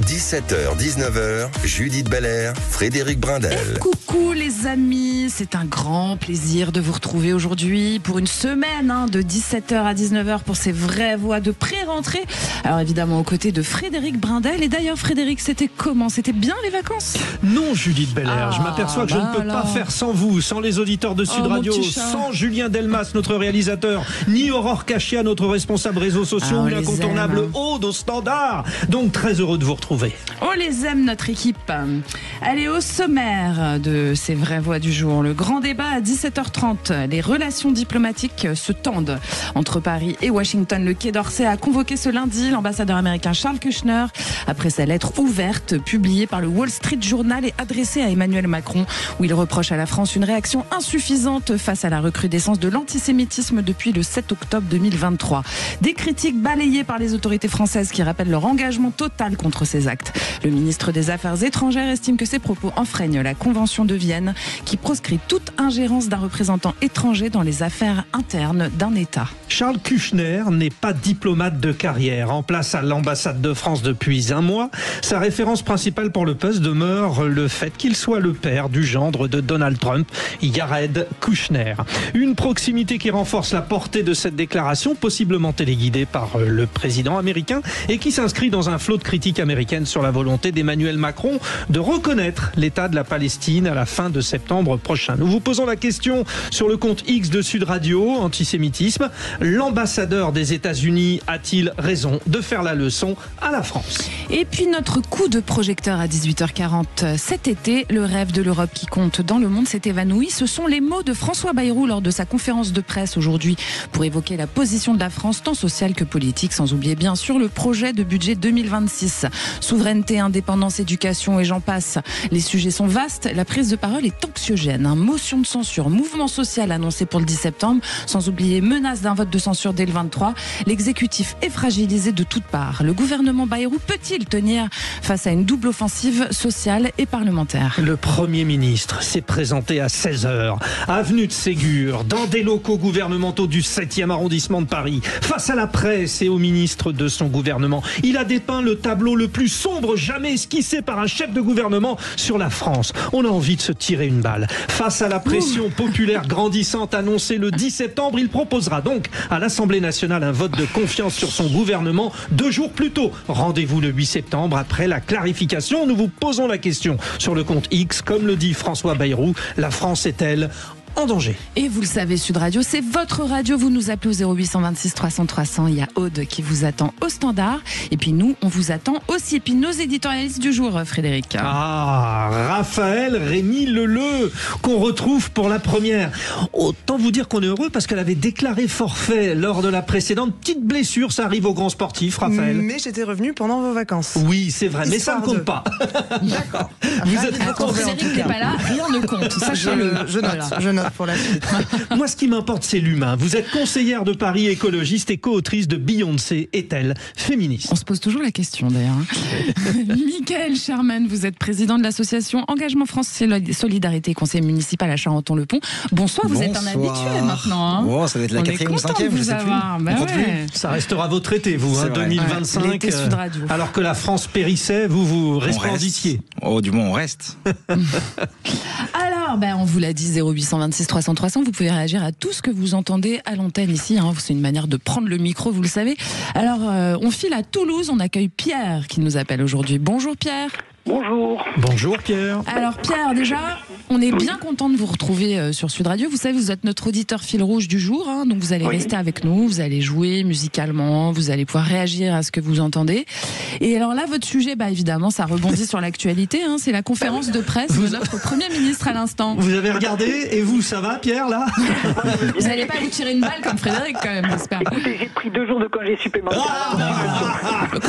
17h-19h, Judith Belair, Frédéric Brindel. Et coucou les amis, c'est un grand plaisir de vous retrouver aujourd'hui pour une semaine de 17h à 19h pour ces vraies voix de pré-rentrée. Alors évidemment aux côtés de Frédéric Brindel. Et d'ailleurs Frédéric, c'était comment? C'était bien les vacances? Non Judith Belair, je m'aperçois que je ne peux pas faire sans vous, sans les auditeurs de Sud Radio, sans Julien Delmas, notre réalisateur, ni Aurore Cachia, notre responsable réseaux sociaux, ou l'incontournable Aude au standard. Donc très heureux de vous retrouver. On les aime, notre équipe. Allez, au sommaire de ces vraies voix du jour, le grand débat à 17h30. Les relations diplomatiques se tendent entre Paris et Washington. Le Quai d'Orsay a convoqué ce lundi l'ambassadeur américain Charles Kushner après sa lettre ouverte publiée par le Wall Street Journal et adressée à Emmanuel Macron, où il reproche à la France une réaction insuffisante face à la recrudescence de l'antisémitisme depuis le 7 octobre 2023. Des critiques balayées par les autorités françaises qui rappellent leur engagement total contre ces actes. Le ministre des Affaires étrangères estime que ces propos enfreignent la Convention de Vienne qui proscrit toute ingérence d'un représentant étranger dans les affaires internes d'un État. Charles Kushner n'est pas diplomate de carrière. En place à l'ambassade de France depuis un mois, sa référence principale pour le poste demeure le fait qu'il soit le père du gendre de Donald Trump, Jared Kushner. Une proximité qui renforce la portée de cette déclaration, possiblement téléguidée par le président américain, et qui s'inscrit dans un flot de critiques américaines sur la volonté d'Emmanuel Macron de reconnaître l'État de la Palestine à la fin de septembre prochain. Nous vous posons la question sur le compte X de Sud Radio, antisémitisme. L'ambassadeur des États-Unis a-t-il raison de faire la leçon à la France? Et puis notre coup de projecteur à 18h40. Cet été, le rêve de l'Europe qui compte dans le monde s'est évanoui. Ce sont les mots de François Bayrou lors de sa conférence de presse aujourd'hui pour évoquer la position de la France, tant sociale que politique, sans oublier bien sûr le projet de budget 2026. Souveraineté, indépendance, éducation et j'en passe. Les sujets sont vastes, la prise de parole est anxiogène. Motion de censure, mouvement social annoncé pour le 10 septembre, sans oublier menace d'un vote de censure dès le 23. L'exécutif est fragilisé de toutes parts. Le gouvernement Bayrou peut-il tenir face à une double offensive sociale et parlementaire? Le Premier ministre s'est présenté à 16h, avenue de Ségur, dans des locaux gouvernementaux du 7e arrondissement de Paris, face à la presse et aux ministres de son gouvernement. Il a dépeint le tableau le plus sombre jamais esquissé par un chef de gouvernement sur la France. On a envie de se tirer une balle. Face à la pression populaire grandissante annoncée le 10 septembre, il proposera donc à l'Assemblée nationale un vote de confiance sur son gouvernement 2 jours plus tôt. Rendez-vous le 8 septembre après la clarification. Nous vous posons la question sur le compte X. Comme le dit François Bayrou, la France est-elle en danger? Et vous le savez, Sud Radio, c'est votre radio. Vous nous appelez au 0826 300 300. Il y a Aude qui vous attend au standard. Et puis nous, on vous attend aussi. Et puis nos éditorialistes du jour, Frédéric. Raphaël Rémy Leleu, qu'on retrouve pour la première. Autant vous dire qu'on est heureux parce qu'elle avait déclaré forfait lors de la précédente. Petite blessure, ça arrive aux grands sportifs, Raphaël. Mais j'étais revenu pendant vos vacances. Oui, c'est vrai, mais ça ne compte pas. D'accord. Vous êtes Quand Frédéric n'est pas là, rien ne compte. Sachez-le. Je note pour la suite. Moi, ce qui m'importe, c'est l'humain. Vous êtes conseillère de Paris écologiste et co-autrice de Beyoncé est-elle féministe? On se pose toujours la question, d'ailleurs. Michael Sherman, vous êtes président de l'association Engagement France Solidarité, conseiller municipal à Charenton-le-Pont. Bonsoir, vous êtes un habitué maintenant. Oh, ça va être la 4e ou 5e, je sais plus. Ça restera votre été, vous, 2025. Alors que la France périssait, vous resplendissiez. Oh, du moins, on reste. Alors, on vous l'a dit, 0826 300 300, vous pouvez réagir à tout ce que vous entendez à l'antenne ici. C'est une manière de prendre le micro, vous le savez. Alors, on file à Toulouse, on accueille Pierre qui nous appelle aujourd'hui. Bonjour Pierre. Bonjour. Bonjour Pierre. Alors Pierre, déjà, on est bien content de vous retrouver sur Sud Radio. Vous savez, vous êtes notre auditeur fil rouge du jour, donc vous allez rester avec nous, vous allez jouer musicalement, vous allez pouvoir réagir à ce que vous entendez. Et alors là, votre sujet, évidemment, ça rebondit sur l'actualité, c'est la conférence de presse de notre Premier ministre à l'instant. Vous avez regardé, et vous, ça va Pierre, là? Vous n'allez pas vous tirer une balle comme Frédéric quand même, j'espère. Écoutez, j'ai pris 2 jours de congé supplémentaires.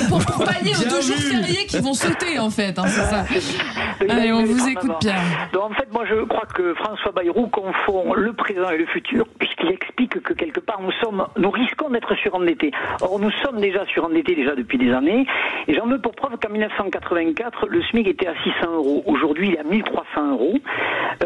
Pour pallier aux 2 jours fériés qui vont sauter en fait, c'est ça. Allez, on vous écoute Pierre. Donc en fait, moi je crois que François Bayrou confond le présent et le futur, puisqu'il explique que quelque part nous risquons d'être surendettés. Or nous sommes déjà surendettés depuis des années, et j'en veux pour preuve qu'en 1984, le SMIC était à 600 €. Aujourd'hui, il est à 1300 €.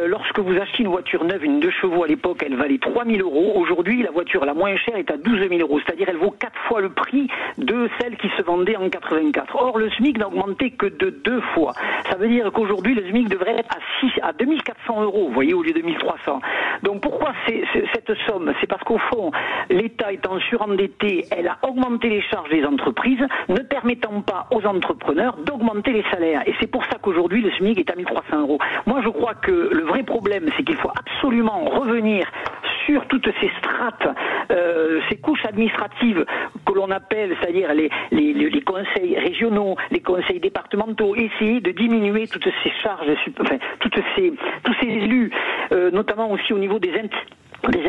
Lorsque vous achetez une voiture neuve, une 2 chevaux à l'époque, elle valait 3 000 €. Aujourd'hui, la voiture la moins chère est à 12 000 €. C'est-à-dire elle vaut 4 fois le prix de celle qui se vendait en 84. Or, le SMIC n'a augmenté que de 2 fois. Ça veut dire qu'aujourd'hui, le SMIC devrait être à 2 400 €, vous voyez, au lieu de 1 300. Donc pourquoi cette somme? C'est parce qu'au fond, l'État étant surendetté, elle a augmenté les charges des entreprises, ne permettant pas aux entrepreneurs d'augmenter les salaires. Et c'est pour ça qu'aujourd'hui, le SMIC est à 1 300 €. Moi, je crois que le vrai problème, c'est qu'il faut absolument revenir sur toutes ces strates, ces couches administratives que l'on appelle, c'est-à-dire les conseils régionaux, les conseils départementaux, essayer de diminuer toutes ces charges, enfin, tous ces élus, notamment aussi au niveau des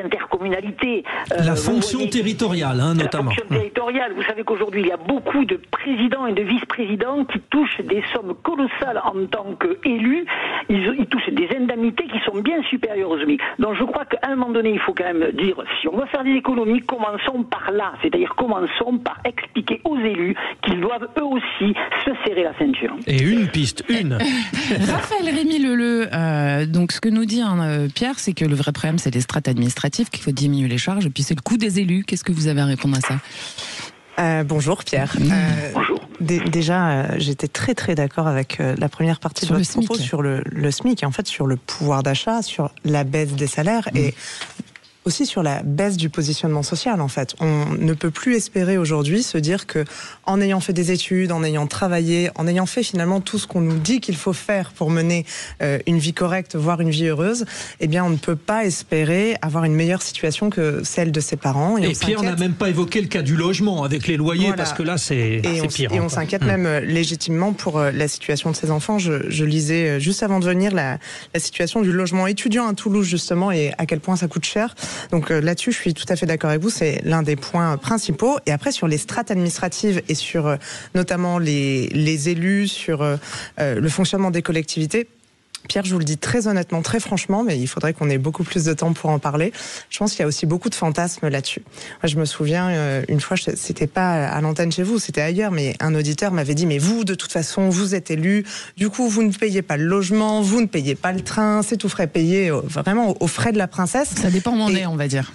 intercommunalités. La fonction territoriale, notamment. La fonction territoriale. Vous savez qu'aujourd'hui, il y a beaucoup de présidents et de vice-présidents qui touchent des sommes colossales en tant qu'élus. Ils touchent des indemnités qui sont bien supérieures aux SMIC. Donc je crois qu'à un moment donné, il faut quand même dire, si on veut faire des économies, commençons par là. C'est-à-dire commençons par expliquer aux élus qu'ils doivent eux aussi se serrer la ceinture. Et une piste, Raphaël Rémy Leleu, donc ce que nous dit Pierre, c'est que le vrai problème, c'est les strates administratives, qu'il faut diminuer les charges, et puis c'est le coût des élus. Qu'est-ce que vous avez à répondre à ça? Bonjour Pierre. Bonjour. Déjà, j'étais très très d'accord avec la première partie de votre propos sur le SMIC, et en fait sur le pouvoir d'achat, sur la baisse des salaires et aussi sur la baisse du positionnement social. En fait, on ne peut plus espérer aujourd'hui se dire que, en ayant fait des études, en ayant travaillé, en ayant fait finalement tout ce qu'on nous dit qu'il faut faire pour mener une vie correcte, voire une vie heureuse, eh bien, on ne peut pas espérer avoir une meilleure situation que celle de ses parents. Et Pierre n'a même pas évoqué le cas du logement avec les loyers, voilà. Parce que là, c'est pire. Et on s'inquiète même légitimement pour la situation de ses enfants. Je lisais juste avant de venir la situation du logement étudiant à Toulouse, justement, et à quel point ça coûte cher. Donc là-dessus, je suis tout à fait d'accord avec vous, c'est l'un des points principaux. Et après, sur les strates administratives et sur notamment les élus, sur le fonctionnement des collectivités, Pierre, je vous le dis très honnêtement, très franchement, mais il faudrait qu'on ait beaucoup plus de temps pour en parler. Je pense qu'il y a aussi beaucoup de fantasmes là-dessus. Moi, je me souviens, une fois, c'était pas à l'antenne chez vous, c'était ailleurs, mais un auditeur m'avait dit, mais vous, de toute façon, vous êtes élu, du coup, vous ne payez pas le logement, vous ne payez pas le train, c'est tout frais payé, vraiment aux frais de la princesse. Ça dépend où on est, on va dire.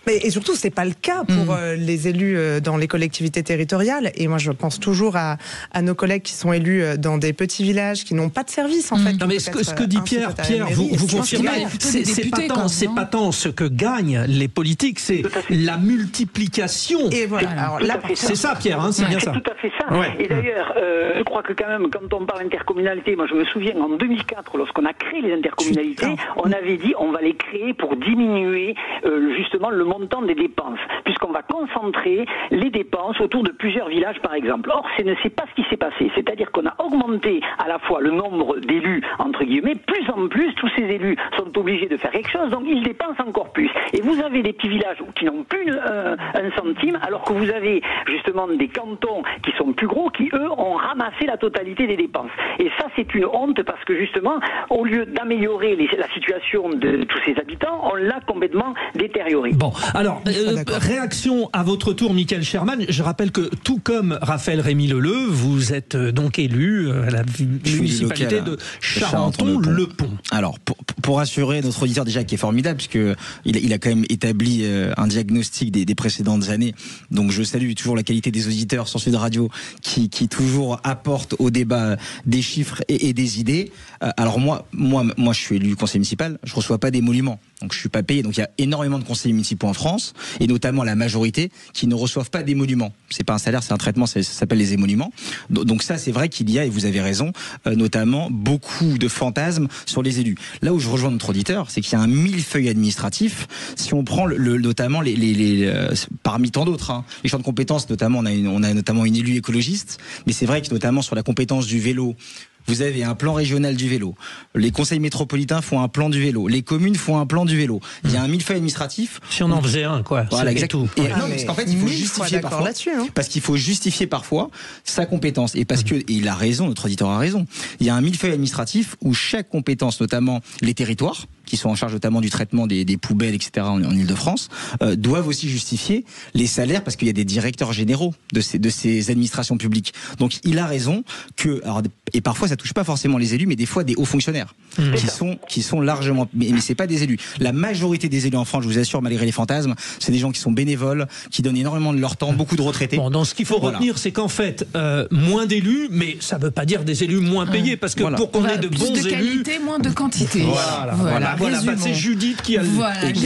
Et surtout, c'est pas le cas pour les élus dans les collectivités territoriales. Et moi, je pense toujours à nos collègues qui sont élus dans des petits villages qui n'ont pas de service, en fait. Non, mais ce que dit Pierre, vous confirmez, c'est pas tant ce que gagnent les politiques, c'est la multiplication. Et voilà. Alors là, c'est ça, Pierre, c'est bien ça. C'est tout à fait ça. Ouais. Et d'ailleurs, je crois que quand même, quand on parle d'intercommunalité, moi je me souviens en 2004, lorsqu'on a créé les intercommunalités, on avait dit on va les créer pour diminuer justement le montant des dépenses, puisqu'on va concentrer les dépenses autour de plusieurs villages, par exemple. Or, c'est pas ce qui s'est passé. C'est-à-dire qu'on a augmenté à la fois le nombre d'élus, entre guillemets, plus en plus, tous ces élus sont obligés de faire quelque chose, donc ils dépensent encore plus. Et vous avez des petits villages qui n'ont plus un centime, alors que vous avez justement des cantons qui sont plus gros, qui, eux, ont ramassé la totalité des dépenses. Et ça, c'est une honte, parce que justement, au lieu d'améliorer la situation de tous ces habitants, on l'a complètement détérioré. Bon, alors, réaction à votre tour, Michael Sherman. Je rappelle que, tout comme Raphaël Rémy Leleu, vous êtes donc élu à la municipalité de Charenton-le-Pont. Alors, pour rassurer notre auditeur déjà qui est formidable, puisqu'il a quand même établi un diagnostic des précédentes années, donc je salue toujours la qualité des auditeurs sur Sud Radio qui toujours apportent au débat des chiffres et des idées. Alors moi, je suis élu conseiller municipal, je reçois pas d'émoluments. Donc je suis pas payé. Donc il y a énormément de conseillers municipaux en France, et notamment la majorité qui ne reçoivent pas d'émoluments. C'est pas un salaire, c'est un traitement, ça s'appelle les émoluments. Donc ça, c'est vrai qu'il y a, et vous avez raison, notamment beaucoup de fantasmes sur les élus. Là où je rejoins notre auditeur, c'est qu'il y a un millefeuille administratif. Si on prend notamment parmi tant d'autres, les champs de compétences, notamment on a notamment une élue écologiste, mais c'est vrai que notamment sur la compétence du vélo, vous avez un plan régional du vélo. Les conseils métropolitains font un plan du vélo. Les communes font un plan du vélo. Il y a un millefeuille administratif. Si on en faisait un, quoi. Voilà, exactement. Et non, parce qu'en fait, il faut justifier parfois. Parce qu'il faut justifier parfois sa compétence. Et parce que, et il a raison, notre auditeur a raison. Il y a un millefeuille administratif où chaque compétence, notamment les territoires, qui sont en charge notamment du traitement des poubelles, etc. en Ile-de-France, doivent aussi justifier les salaires parce qu'il y a des directeurs généraux de ces administrations publiques. Donc il a raison que, et parfois ça touche pas forcément les élus, mais des fois des hauts fonctionnaires qui sont largement, mais c'est pas des élus. La majorité des élus en France, je vous assure, malgré les fantasmes, c'est des gens qui sont bénévoles, qui donnent énormément de leur temps, beaucoup de retraités. Bon, donc ce qu'il faut retenir, c'est qu'en fait, moins d'élus, mais ça veut pas dire des élus moins payés, parce que pour qu'on ait de bons élus, plus de qualité, moins de quantité. Voilà, c'est Judith qui a le...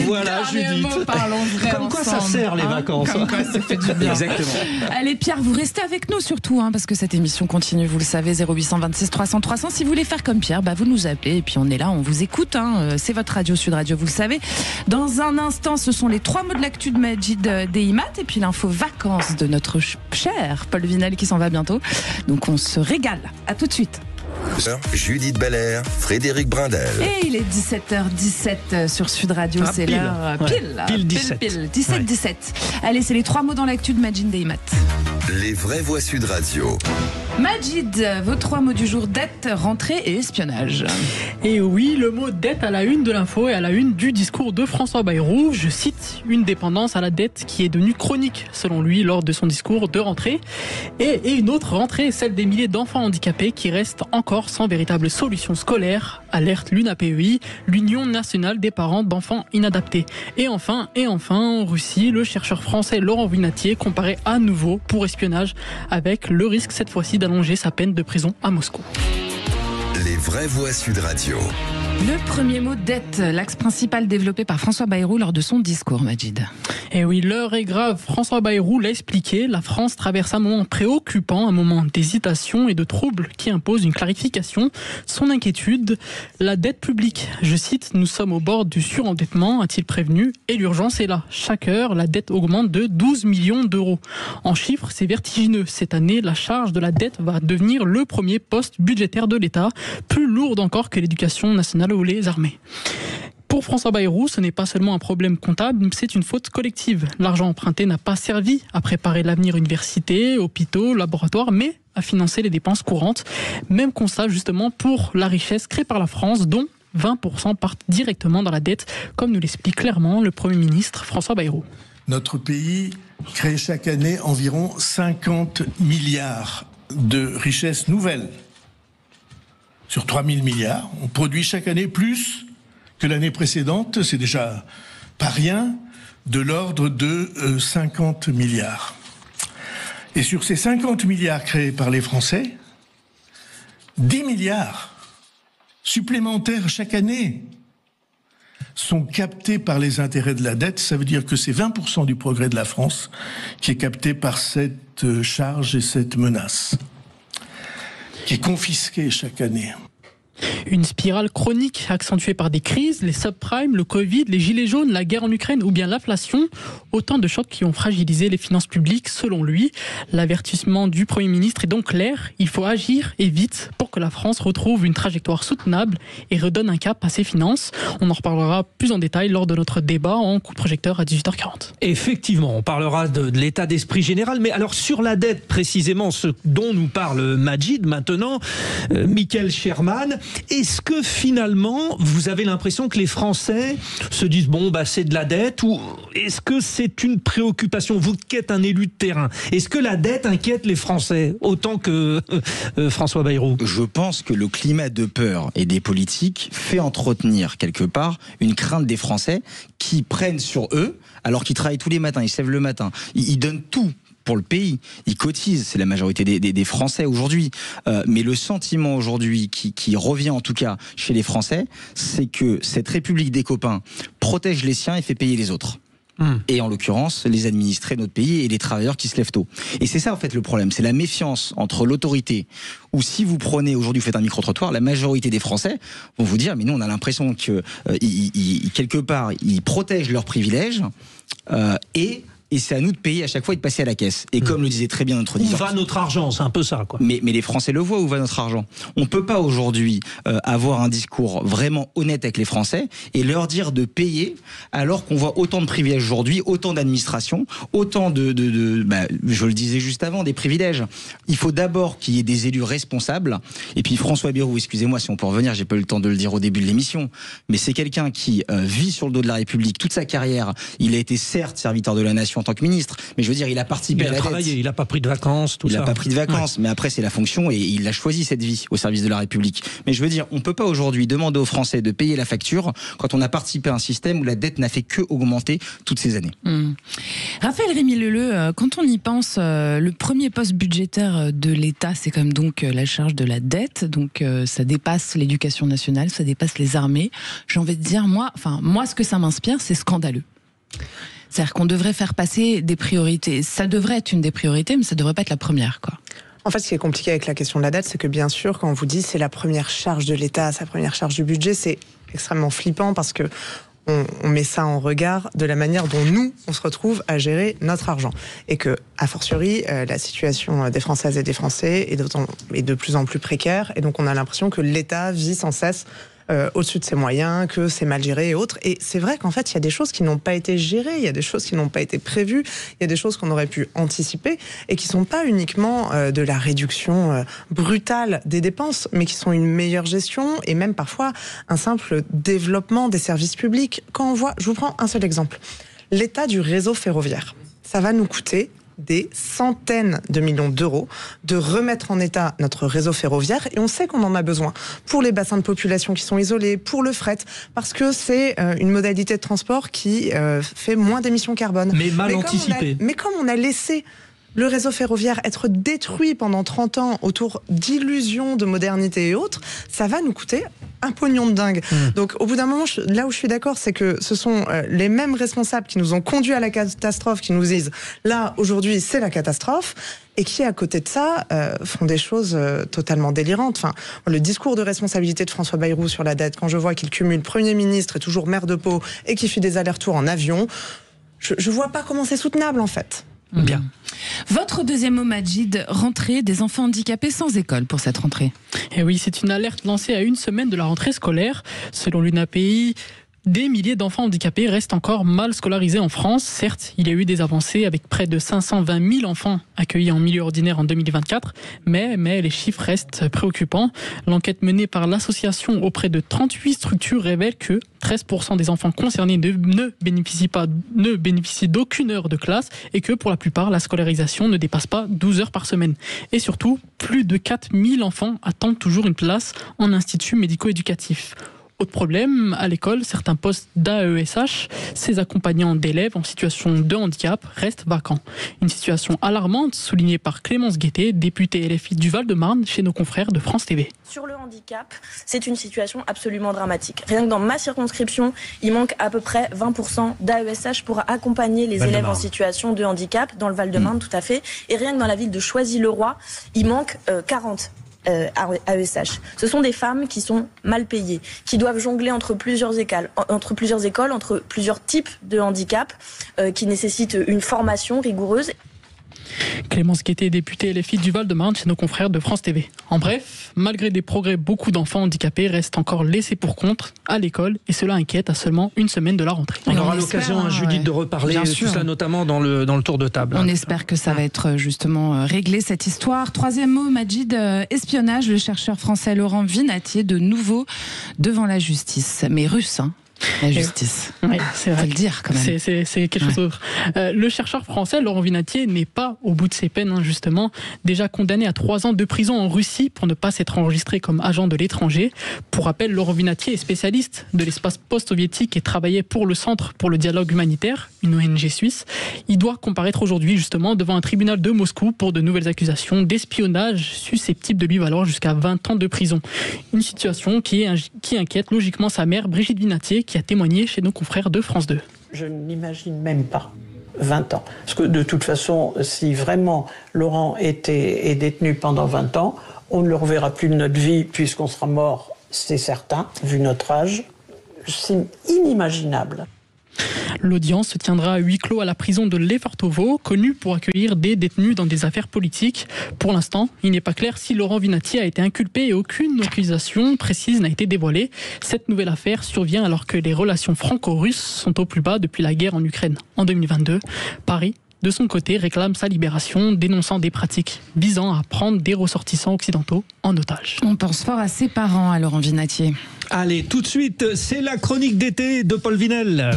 Voilà, Judith. Parlons vrai Comme quoi ça sert les vacances. Comme quoi ça fait du bien. Exactement. Allez Pierre, vous restez avec nous surtout, parce que cette émission continue, vous le savez, 0826 300 300. Si vous voulez faire comme Pierre, vous nous appelez et puis on est là, on vous écoute. C'est votre radio Sud Radio, vous le savez. Dans un instant, ce sont les 3 mots de l'actu de Majid Deimat et puis l'info vacances de notre cher Paul Vinel qui s'en va bientôt. Donc on se régale. À tout de suite. Judith Belair, Frédéric Brindel. Et il est 17h17 sur Sud Radio, c'est l'heure pile 17. Allez, c'est les 3 mots dans l'actu de Majid Deimat. Les vraies voix Sud Radio. Majid, vos 3 mots du jour: dette, rentrée et espionnage. Et oui, le mot dette à la une de l'info et à la une du discours de François Bayrou. Je cite: une dépendance à la dette qui est devenue chronique, selon lui, lors de son discours de rentrée. Et une autre rentrée, celle des milliers d'enfants handicapés qui restent encore sans véritable solution scolaire, alerte l'UNAPEI, l'Union nationale des parents d'enfants inadaptés. Et enfin, en Russie, le chercheur français Laurent Vinatier comparait à nouveau pour espionnage, avec le risque cette fois-ci d'allonger sa peine de prison à Moscou. Les vraies voix Sud Radio. Le premier mot, dette, l'axe principal développé par François Bayrou lors de son discours, Majid. Et oui, l'heure est grave. François Bayrou l'a expliqué, la France traverse un moment préoccupant, un moment d'hésitation et de trouble qui impose une clarification. Son inquiétude, la dette publique. Je cite: nous sommes au bord du surendettement, a-t-il prévenu, et l'urgence est là. Chaque heure, la dette augmente de 12 millions d'euros. En chiffres, c'est vertigineux. Cette année, la charge de la dette va devenir le premier poste budgétaire de l'État, plus lourde encore que l'éducation nationale ou les armées. Pour François Bayrou, ce n'est pas seulement un problème comptable, c'est une faute collective. L'argent emprunté n'a pas servi à préparer l'avenir universités, hôpitaux, laboratoires, mais à financer les dépenses courantes. Même constat justement pour la richesse créée par la France, dont 20% partent directement dans la dette, comme nous l'explique clairement le Premier ministre François Bayrou. Notre pays crée chaque année environ 50 milliards de richesses nouvelles. Sur 3 000 milliards, on produit chaque année plus que l'année précédente, c'est déjà pas rien, de l'ordre de 50 milliards. Et sur ces 50 milliards créés par les Français, 10 milliards supplémentaires chaque année sont captés par les intérêts de la dette. Ça veut dire que c'est 20% du progrès de la France qui est capté par cette charge et cette menace, qui est confisquée chaque année. Une spirale chronique accentuée par des crises, les subprimes, le Covid, les gilets jaunes, la guerre en Ukraine ou bien l'inflation. Autant de chocs qui ont fragilisé les finances publiques, selon lui. L'avertissement du Premier ministre est donc clair. Il faut agir et vite pour que la France retrouve une trajectoire soutenable et redonne un cap à ses finances. On en reparlera plus en détail lors de notre débat en coup de projecteur à 18h40. Effectivement, on parlera de l'état d'esprit général. Mais alors sur la dette, précisément, ce dont nous parle Majid maintenant, Michael Sherman, est-ce que finalement, vous avez l'impression que les Français se disent c'est de la dette, ou est-ce que c'est une préoccupation? Vous qui êtes un élu de terrain, est-ce que la dette inquiète les Français autant que François Bayrou? Je pense que le climat de peur et des politiques fait entretenir quelque part une crainte des Français qui prennent sur eux, alors qu'ils travaillent tous les matins, ils se lèvent le matin, ils donnent tout pour le pays, ils cotisent, c'est la majorité des Français aujourd'hui. Mais le sentiment aujourd'hui qui revient en tout cas chez les Français, c'est que cette République des copains protège les siens et fait payer les autres. Et en l'occurrence, les administrés de notre pays et les travailleurs qui se lèvent tôt. Et c'est ça en fait le problème, c'est la méfiance entre l'autorité, ou si vous prenez aujourd'hui, vous faites un micro-trottoir, la majorité des Français vont vous dire, mais nous on a l'impression que quelque part, ils protègent leurs privilèges et et c'est à nous de payer à chaque fois et de passer à la caisse. Et comme le disait très bien notre auditeur, où va notre argent, c'est un peu ça, quoi. Mais les Français le voient, où va notre argent. On peut pas aujourd'hui avoir un discours vraiment honnête avec les Français et leur dire de payer alors qu'on voit autant de privilèges aujourd'hui, autant d'administration, autant je le disais juste avant, des privilèges. Il faut d'abord qu'il y ait des élus responsables. Et puis François Bayrou, excusez-moi si on peut revenir, j'ai pas eu le temps de le dire au début de l'émission, mais c'est quelqu'un qui vit sur le dos de la République toute sa carrière. Il a été certes serviteur de la nation en tant que ministre, mais je veux dire, il a participé à la dette. Il a pas pris de vacances, tout ça. Il a pas pris de vacances, mais après c'est la fonction et il a choisi cette vie au service de la République. Mais je veux dire, on peut pas aujourd'hui demander aux Français de payer la facture quand on a participé à un système où la dette n'a fait que augmenter toutes ces années. Raphaël Rémy-Leleu, quand on y pense, le premier poste budgétaire de l'État, c'est quand même donc la charge de la dette. Donc ça dépasse l'éducation nationale, ça dépasse les armées. J'ai envie de dire, moi, ce que ça m'inspire, c'est scandaleux. C'est-à-dire qu'on devrait faire passer des priorités. Ça devrait être une des priorités, mais ça devrait pas être la première, quoi. En fait, ce qui est compliqué avec la question de la dette, c'est que bien sûr, quand on vous dit c'est la première charge de l'État, sa première charge du budget, c'est extrêmement flippant parce que on met ça en regard de la manière dont nous, on se retrouve à gérer notre argent. Et que, a fortiori, la situation des Françaises et des Français est de plus en plus précaire. Et donc, on a l'impression que l'État vit sans cesse au-dessus de ses moyens, que c'est mal géré et autres. Et c'est vrai qu'en fait, il y a des choses qui n'ont pas été gérées, il y a des choses qui n'ont pas été prévues, il y a des choses qu'on aurait pu anticiper et qui ne sont pas uniquement de la réduction brutale des dépenses, mais qui sont une meilleure gestion et même parfois un simple développement des services publics. Quand on voit, je vous prends un seul exemple, l'état du réseau ferroviaire, ça va nous coûter des centaines de millions d'euros de remettre en état notre réseau ferroviaire et on sait qu'on en a besoin pour les bassins de population qui sont isolés, pour le fret, parce que c'est une modalité de transport qui fait moins d'émissions carbone. Mais mal anticipé. Mais comme on a laissé le réseau ferroviaire être détruit pendant 30 ans autour d'illusions de modernité et autres, ça va nous coûter un pognon de dingue. Donc au bout d'un moment, là où je suis d'accord, c'est que ce sont les mêmes responsables qui nous ont conduits à la catastrophe, qui nous disent là, aujourd'hui, c'est la catastrophe, et qui, à côté de ça, font des choses totalement délirantes. Enfin, le discours de responsabilité de François Bayrou sur la dette, quand je vois qu'il cumule Premier ministre et toujours maire de Pau, et qu'il fait des allers-retours en avion, je vois pas comment c'est soutenable, en fait. Bien. Votre deuxième mot, Majid, rentrée des enfants handicapés sans école pour cette rentrée. Et oui, c'est une alerte lancée à une semaine de la rentrée scolaire. Selon l'UNAPI, des milliers d'enfants handicapés restent encore mal scolarisés en France. Certes, il y a eu des avancées avec près de 520 000 enfants accueillis en milieu ordinaire en 2024, mais les chiffres restent préoccupants. L'enquête menée par l'association auprès de 38 structures révèle que 13% des enfants concernés ne bénéficient d'aucune heure de classe et que pour la plupart, la scolarisation ne dépasse pas 12 heures par semaine. Et surtout, plus de 4000 enfants attendent toujours une place en institut médico-éducatif. Autre problème, à l'école, certains postes d'AESH, ces accompagnants d'élèves en situation de handicap, restent vacants. Une situation alarmante soulignée par Clémence Guettet, députée LFI du Val-de-Marne, chez nos confrères de France TV. Sur le handicap, c'est une situation absolument dramatique. Rien que dans ma circonscription, il manque à peu près 20% d'AESH pour accompagner les élèves en situation de handicap, dans le Val-de-Marne tout à fait. Et rien que dans la ville de Choisy-le-Roi, il manque 40. AESH. Ce sont des femmes qui sont mal payées, qui doivent jongler entre plusieurs écoles, entre plusieurs types de handicap, qui nécessitent une formation rigoureuse. Clémence Guettet, députée LFI du Val-de-Marne, chez nos confrères de France TV. En bref, malgré des progrès, beaucoup d'enfants handicapés restent encore laissés pour compte à l'école et cela inquiète à seulement une semaine de la rentrée. On aura l'occasion, Judith, de reparler de tout ça, notamment dans le tour de table. On espère que ça va être justement réglé, cette histoire. Troisième mot, Majid, espionnage. Le chercheur français Laurent Vinatier, de nouveau devant la justice. Mais russe, hein. La justice. Oui, c'est vrai. Faut le dire quand même. C'est quelque chose d'autre. Le chercheur français Laurent Vinatier n'est pas au bout de ses peines, justement. Déjà condamné à 3 ans de prison en Russie pour ne pas s'être enregistré comme agent de l'étranger. Pour rappel, Laurent Vinatier est spécialiste de l'espace post-soviétique et travaillait pour le Centre pour le dialogue humanitaire, une ONG suisse. Il doit comparaître aujourd'hui justement devant un tribunal de Moscou pour de nouvelles accusations d'espionnage susceptibles de lui valoir jusqu'à 20 ans de prison. Une situation qui inquiète logiquement sa mère, Brigitte Vinatier, qui a témoigné chez nos confrères de France 2. Je n'imagine même pas 20 ans. Parce que de toute façon, si vraiment Laurent est détenu pendant 20 ans, on ne le reverra plus de notre vie puisqu'on sera mort, c'est certain, vu notre âge. C'est inimaginable. L'audience se tiendra à huis clos à la prison de Lefortovo, connue pour accueillir des détenus dans des affaires politiques. Pour l'instant, il n'est pas clair si Laurent Vinatier a été inculpé et aucune accusation précise n'a été dévoilée. Cette nouvelle affaire survient alors que les relations franco-russes sont au plus bas depuis la guerre en Ukraine en 2022. Paris, de son côté, réclame sa libération, dénonçant des pratiques visant à prendre des ressortissants occidentaux en otage. On pense fort à ses parents, à Laurent Vinatier. Allez, tout de suite, c'est la chronique d'été de Paul Vinel.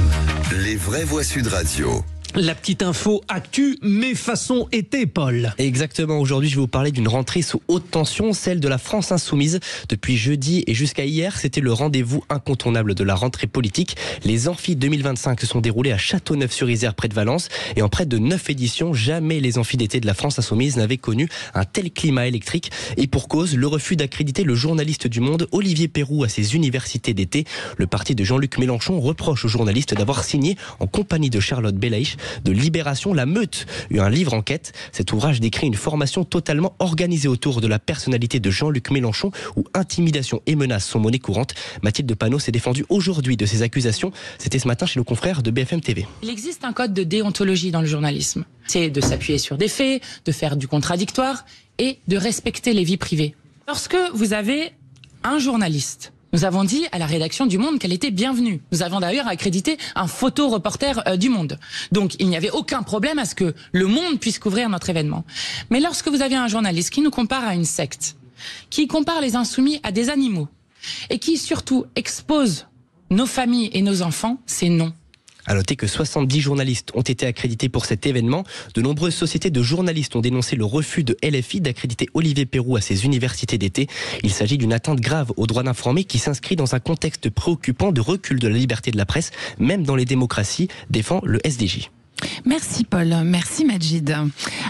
Les vraies voix Sud Radio. La petite info actu, mais façon été, Paul. Exactement, aujourd'hui je vais vous parler d'une rentrée sous haute tension, celle de la France insoumise. Depuis jeudi et jusqu'à hier, c'était le rendez-vous incontournable de la rentrée politique. Les amphis 2025 se sont déroulés à Châteauneuf-sur-Isère près de Valence. Et en près de 9 éditions, jamais les amphis d'été de la France insoumise n'avaient connu un tel climat électrique. Et pour cause, le refus d'accréditer le journaliste du Monde, Olivier Perroux, à ses universités d'été. Le parti de Jean-Luc Mélenchon reproche aux journalistes d'avoir signé, en compagnie de Charlotte Belaïch, de Libération, La Meute, un livre enquête. Cet ouvrage décrit une formation totalement organisée autour de la personnalité de Jean-Luc Mélenchon, où intimidation et menaces sont monnaie courante. Mathilde Panot s'est défendue aujourd'hui de ces accusations. C'était ce matin chez nos confrères de BFM TV. Il existe un code de déontologie dans le journalisme. C'est de s'appuyer sur des faits, de faire du contradictoire et de respecter les vies privées. Lorsque vous avez un journaliste, nous avons dit à la rédaction du Monde qu'elle était bienvenue. Nous avons d'ailleurs accrédité un photoreporter du Monde. Donc il n'y avait aucun problème à ce que le Monde puisse couvrir notre événement. Mais lorsque vous avez un journaliste qui nous compare à une secte, qui compare les insoumis à des animaux, et qui surtout expose nos familles et nos enfants, c'est non. À noter que 70 journalistes ont été accrédités pour cet événement. De nombreuses sociétés de journalistes ont dénoncé le refus de LFI d'accréditer Olivier Perroux à ses universités d'été. Il s'agit d'une atteinte grave au droit d'informer qui s'inscrit dans un contexte préoccupant de recul de la liberté de la presse, même dans les démocraties, défend le SDJ. Merci Paul, merci Majid.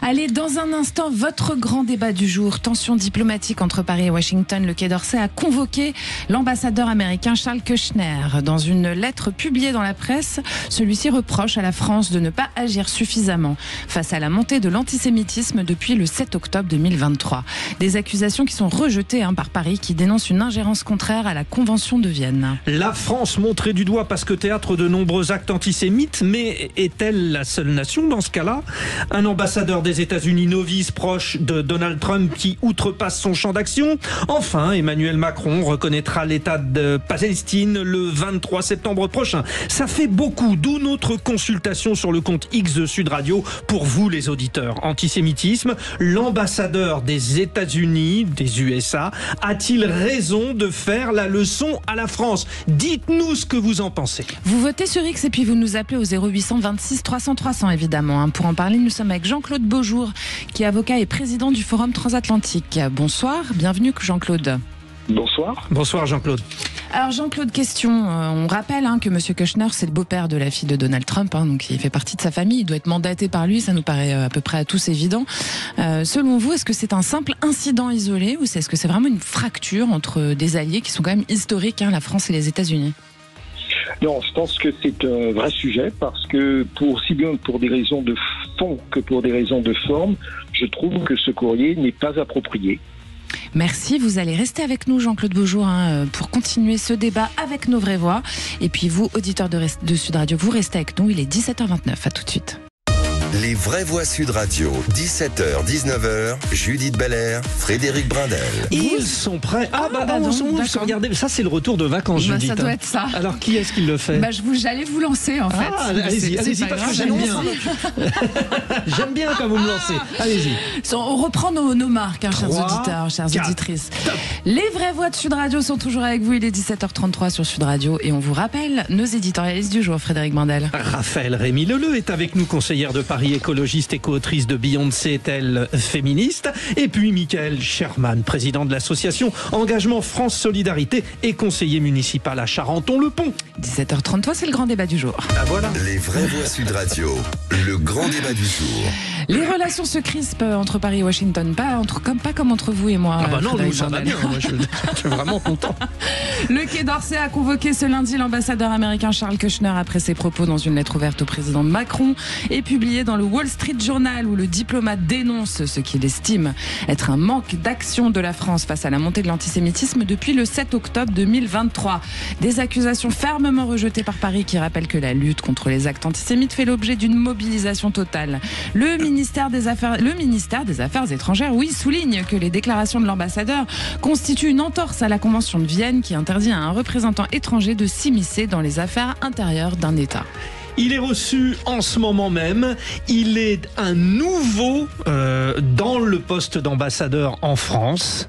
Allez, dans un instant, votre grand débat du jour. Tension diplomatique entre Paris et Washington. Le Quai d'Orsay a convoqué l'ambassadeur américain Charles Kushner. Dans une lettre publiée dans la presse, celui-ci reproche à la France de ne pas agir suffisamment face à la montée de l'antisémitisme depuis le 7 octobre 2023. Des accusations qui sont rejetées par Paris, qui dénonce une ingérence contraire à la Convention de Vienne. La France montrée du doigt parce que théâtre de nombreux actes antisémites, mais est-elle la seule nation dans ce cas-là? Un ambassadeur des États-Unis novice proche de Donald Trump qui outrepasse son champ d'action. Enfin, Emmanuel Macron reconnaîtra l'État de Palestine le 23 septembre prochain. Ça fait beaucoup, d'où notre consultation sur le compte X de Sud Radio pour vous les auditeurs. Antisémitisme, l'ambassadeur des États-Unis, des USA, a-t-il raison de faire la leçon à la France? Dites-nous ce que vous en pensez. Vous votez sur X et puis vous nous appelez au 0800 26 300 300 évidemment. Pour en parler, nous sommes avec Jean-Claude Beaujour, qui est avocat et président du Forum Transatlantique. Bonsoir, bienvenue Jean-Claude. Bonsoir. Bonsoir Jean-Claude. Alors Jean-Claude, question. On rappelle que M. Kushner, c'est le beau-père de la fille de Donald Trump, donc il fait partie de sa famille. Il doit être mandaté par lui, ça nous paraît à peu près à tous évident. Selon vous, est-ce que c'est un simple incident isolé ou est-ce que c'est vraiment une fracture entre des alliés qui sont quand même historiques, la France et les États-Unis? Non, je pense que c'est un vrai sujet parce que aussi bien pour des raisons de fond que pour des raisons de forme, je trouve que ce courrier n'est pas approprié. Merci, vous allez rester avec nous Jean-Claude Beaujour pour continuer ce débat avec nos vraies voix. Et puis vous, auditeurs de Sud Radio, vous restez avec nous, il est 17h29, à tout de suite. Les vraies voix Sud Radio, 17h, 19h, Judith Belair, Frédéric Brindel. Ils sont prêts. Regardez, ça c'est le retour de vacances, Judith. Ça doit être ça. Alors qui est-ce qui le fait? J'allais vous lancer en fait. Allez-y, parce que j'aime bien. J'aime bien quand vous me lancez. Allez-y. On reprend nos marques, chers auditeurs, chères auditrices. Top. Les vraies voix de Sud Radio sont toujours avec vous. Il est 17h33 sur Sud Radio et on vous rappelle nos éditorialistes du jour, Frédéric Brindel. Raphaël Rémy-Leleu est avec nous, conseillère de Paris écologiste et co-autrice de Beyoncé est-elle féministe? Et puis Michael Sherman, président de l'association Engagement France Solidarité et conseiller municipal à Charenton-le-Pont. 17h33, c'est le grand débat du jour. Ah, voilà. Les vraies voix Sud Radio, le grand débat du jour. Les relations se crispent entre Paris et Washington, pas comme entre vous et moi. Ah bah non, nous ça va bien, moi je suis vraiment content. Le Quai d'Orsay a convoqué ce lundi l'ambassadeur américain Charles Kushner après ses propos dans une lettre ouverte au président Macron et publiée dans le Wall Street Journal où le diplomate dénonce ce qu'il estime être un manque d'action de la France face à la montée de l'antisémitisme depuis le 7 octobre 2023. Des accusations fermement rejetées par Paris qui rappellent que la lutte contre les actes antisémites fait l'objet d'une mobilisation totale. Le ministère des Affaires étrangères, souligne que les déclarations de l'ambassadeur constituent une entorse à la Convention de Vienne qui interdit à un représentant étranger de s'immiscer dans les affaires intérieures d'un État. Il est reçu en ce moment même. Il est un nouveau dans le poste d'ambassadeur en France.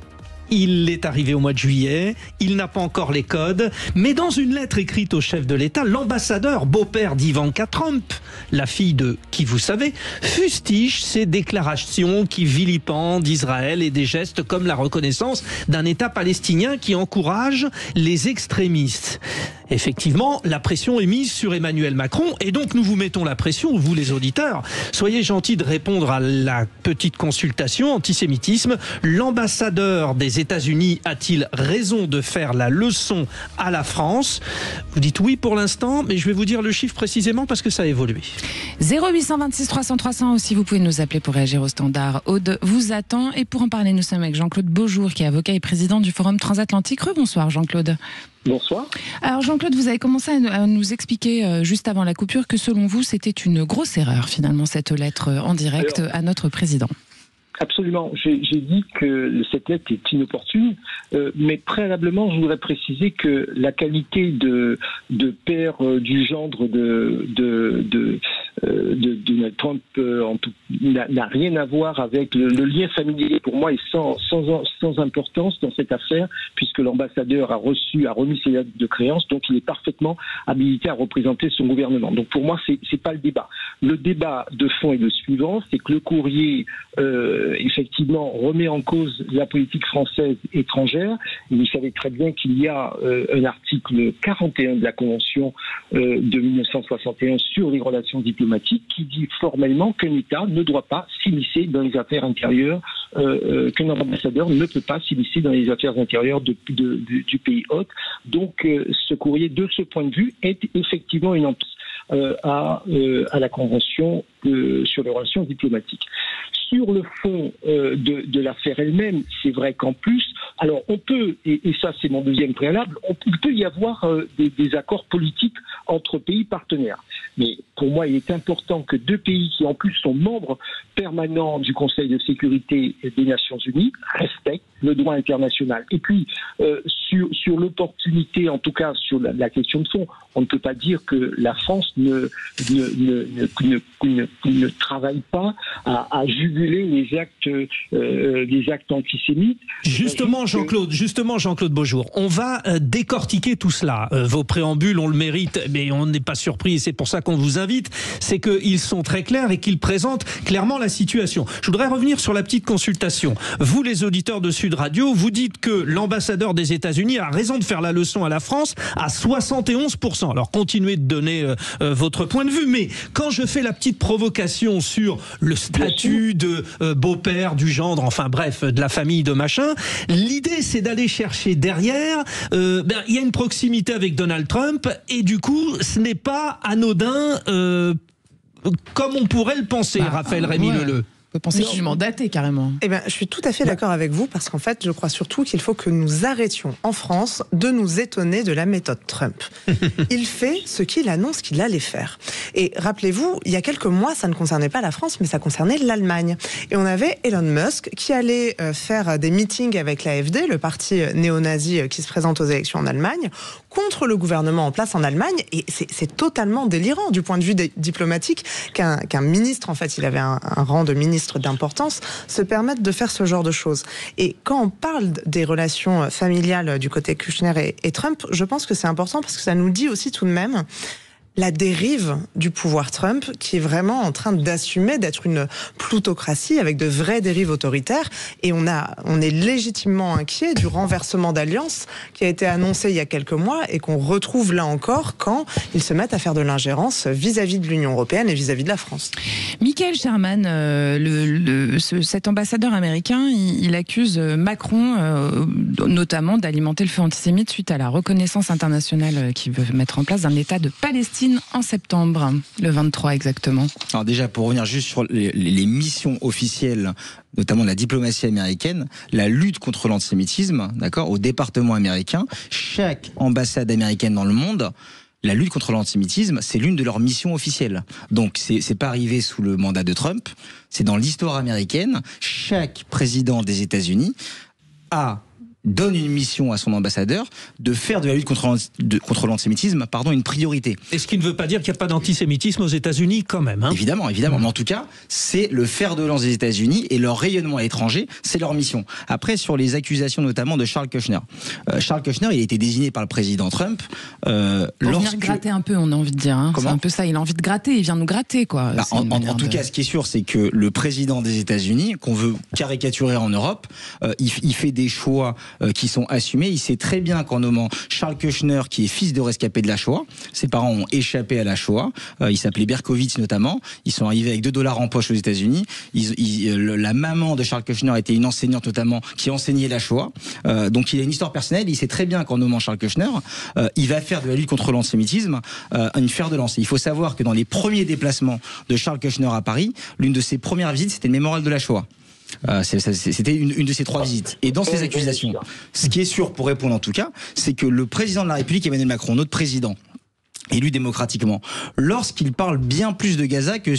Il est arrivé au mois de juillet, il n'a pas encore les codes, mais dans une lettre écrite au chef de l'État, l'ambassadeur, beau-père d'Ivanka Trump, la fille de qui vous savez, fustige ces déclarations qui vilipendent Israël et des gestes comme la reconnaissance d'un État palestinien qui encourage les extrémistes. Effectivement, la pression est mise sur Emmanuel Macron et donc nous vous mettons la pression, vous les auditeurs. Soyez gentils de répondre à la petite consultation antisémitisme. L'ambassadeur des États-Unis a-t-il raison de faire la leçon à la France? Vous dites oui pour l'instant, mais je vais vous dire le chiffre précisément parce que ça a évolué. 0826 300 300 aussi, vous pouvez nous appeler pour réagir au standard. Aude vous attend et pour en parler, nous sommes avec Jean-Claude Beaujour qui est avocat et président du Forum Transatlantique. Rebonsoir Jean-Claude. Bonsoir. Alors Jean-Claude, vous avez commencé à nous expliquer juste avant la coupure que selon vous, c'était une grosse erreur finalement cette lettre en direct à notre président. Absolument. J'ai dit que cette lettre est inopportune, mais préalablement, je voudrais préciser que la qualité de père du gendre de Donald Trump n'a rien à voir avec le lien familier. Pour moi, est sans importance dans cette affaire, puisque l'ambassadeur a remis ses lettres de créance, donc il est parfaitement habilité à représenter son gouvernement. Donc pour moi, c'est pas le débat. Le débat de fond est le suivant, c'est que le courrier effectivement remet en cause la politique française étrangère. Et vous savez très bien qu'il y a un article 41 de la Convention de 1961 sur les relations diplomatiques qui dit formellement qu'un État ne doit pas s'immiscer dans les affaires intérieures, qu'un ambassadeur ne peut pas s'immiscer dans les affaires intérieures du pays hôte. Donc ce courrier, de ce point de vue, est effectivement une entorse à la Convention sur les relations diplomatiques. Sur le fond de l'affaire elle-même, c'est vrai qu'en plus, alors on peut, et ça c'est mon deuxième préalable, il peut y avoir des accords politiques entre pays partenaires. Mais pour moi, il est important que deux pays qui en plus sont membres permanents du Conseil de sécurité des Nations Unies respectent le droit international. Et puis, sur l'opportunité, en tout cas sur la question de fond, on ne peut pas dire que la France ne travaille pas à juguler les actes antisémites. Justement, Jean-Claude Beaujour, on va décortiquer tout cela. Vos préambules, on le mérite, mais on n'est pas surpris, et c'est pour ça qu'on vous invite, c'est qu'ils sont très clairs et qu'ils présentent clairement la situation. Je voudrais revenir sur la petite consultation. Vous, les auditeurs de Sud Radio, vous dites que l'ambassadeur des États-Unis a raison de faire la leçon à la France à 71%. Alors, continuez de donner votre point de vue, mais quand je fais la petite provocation sur le statut de beau-père, du gendre, enfin bref, de la famille de machin, l'idée c'est d'aller chercher derrière, il y a une proximité avec Donald Trump, et du coup, ce n'est pas anodin comme on pourrait le penser, Raphaël Rémy-Leleu. On peut penser jugement daté carrément. Eh bien, je suis tout à fait d'accord avec vous parce qu'en fait, je crois surtout qu'il faut que nous arrêtions en France de nous étonner de la méthode Trump. Il fait ce qu'il annonce qu'il allait faire. Et rappelez-vous, il y a quelques mois, ça ne concernait pas la France, mais ça concernait l'Allemagne. Et on avait Elon Musk qui allait faire des meetings avec l'AfD, le parti néo-nazi qui se présente aux élections en Allemagne, contre le gouvernement en place en Allemagne. Et c'est totalement délirant du point de vue diplomatique qu'un ministre, en fait, il avait un rang de ministre d'importance, se permettent de faire ce genre de choses. Et quand on parle des relations familiales du côté Kushner et Trump, je pense que c'est important parce que ça nous dit aussi tout de même la dérive du pouvoir Trump qui est vraiment en train d'assumer d'être une plutocratie avec de vraies dérives autoritaires. Et on est légitimement inquiet du renversement d'alliance qui a été annoncé il y a quelques mois et qu'on retrouve là encore quand ils se mettent à faire de l'ingérence vis-à-vis de l'Union européenne et vis-à-vis de la France. Michael Sherman, cet ambassadeur américain, il accuse Macron notamment d'alimenter le feu antisémite suite à la reconnaissance internationale qu'il veut mettre en place d'un État de Palestine en septembre, le 23 exactement. Alors déjà, pour revenir juste sur les missions officielles, notamment de la diplomatie américaine, la lutte contre l'antisémitisme, d'accord, au département américain, chaque ambassade américaine dans le monde, la lutte contre l'antisémitisme, c'est l'une de leurs missions officielles. Donc c'est pas arrivé sous le mandat de Trump, c'est dans l'histoire américaine, chaque président des États-Unis donne une mission à son ambassadeur de faire de la lutte contre l'antisémitisme une priorité. Et ce qui ne veut pas dire qu'il n'y a pas d'antisémitisme aux États-Unis quand même. Hein. Évidemment. Mais en tout cas, c'est le fer de lance des États-Unis et leur rayonnement à l'étranger, c'est leur mission. Après, sur les accusations notamment de Charles Kushner. Charles Kushner, il a été désigné par le président Trump. Venir gratter un peu, on a envie de dire. Hein. C'est un peu ça, il a envie de gratter, il vient nous gratter, quoi. En tout cas, ce qui est sûr, c'est que le président des États-Unis, qu'on veut caricaturer en Europe, il fait des choix qui sont assumés. Il sait très bien qu'en nommant Charles Kushner, qui est fils de rescapé de la Shoah, ses parents ont échappé à la Shoah, il s'appelait Berkowitz notamment, ils sont arrivés avec $2 en poche aux États-Unis, la maman de Charles Kushner était une enseignante notamment qui enseignait la Shoah, donc il a une histoire personnelle, il sait très bien qu'en nommant Charles Kushner, il va faire de la lutte contre l'antisémitisme une fer de lance. Il faut savoir que dans les premiers déplacements de Charles Kushner à Paris, l'une de ses premières visites, c'était le mémorial de la Shoah. C'était une de ces 3 visites. Et dans ces accusations, ce qui est sûr, pour répondre en tout cas, c'est que le président de la République, Emmanuel Macron, notre président, élu démocratiquement, lorsqu'il parle bien plus de Gaza que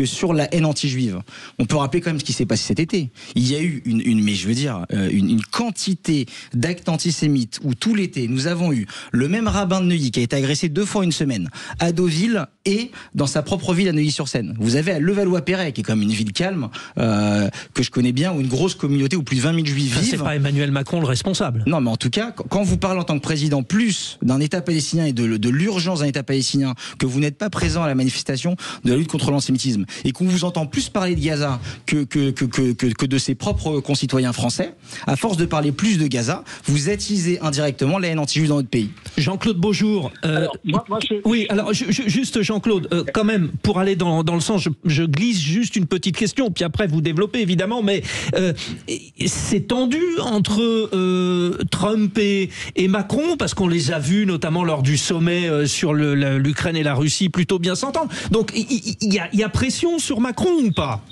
sur la haine anti-juive. On peut rappeler quand même ce qui s'est passé cet été. Il y a eu une quantité d'actes antisémites où tout l'été, nous avons eu le même rabbin de Neuilly qui a été agressé 2 fois une semaine à Deauville et dans sa propre ville à Neuilly-sur-Seine. Vous avez à Levallois-Perret, qui est comme une ville calme, que je connais bien, où une grosse communauté où plus de 20 000 juifs vivent. C'est pas Emmanuel Macron le responsable. Non, mais en tout cas, quand vous parlez en tant que président plus d'un État palestinien et de l'urgence d'un État palestinien, que vous n'êtes pas présent à la manifestation de la lutte contre l'antisémitisme et qu'on vous entend plus parler de Gaza que de ses propres concitoyens français, à force de parler plus de Gaza, vous attisez indirectement la haine anti-juive dans notre pays. Jean-Claude Beaujour. Oui, alors juste Jean-Claude, quand même, pour aller dans le sens, je glisse juste une petite question, puis après vous développez évidemment, mais c'est tendu entre Trump et Macron, parce qu'on les a vus notamment lors du sommet sur l'Ukraine et la Russie plutôt bien s'entendre. Donc il y a pression sur Macron ou pas ?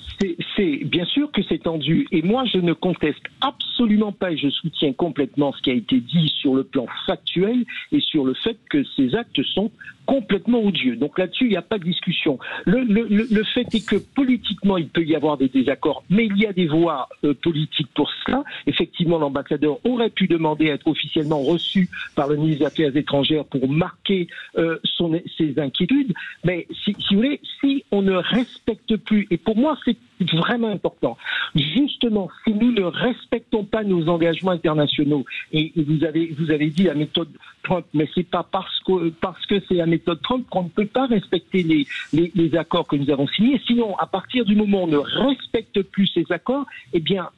C'est bien sûr que c'est tendu, et moi je ne conteste absolument pas et je soutiens complètement ce qui a été dit sur le plan factuel et sur le fait que ces actes sont complètement odieux. Donc là-dessus, il n'y a pas de discussion. Le fait est que politiquement, il peut y avoir des désaccords, mais il y a des voies politiques pour cela. Effectivement, l'ambassadeur aurait pu demander à être officiellement reçu par le ministre des Affaires étrangères pour marquer ses inquiétudes. Mais si vous voulez, si on ne respecte plus, et pour moi c'est vraiment important, justement, si nous ne respectons pas nos engagements internationaux, et vous avez dit la méthode Trump, mais c'est pas parce que c'est la méthode Trump qu'on ne peut pas respecter les accords que nous avons signés. Sinon, à partir du moment où on ne respecte plus ces accords, eh bien,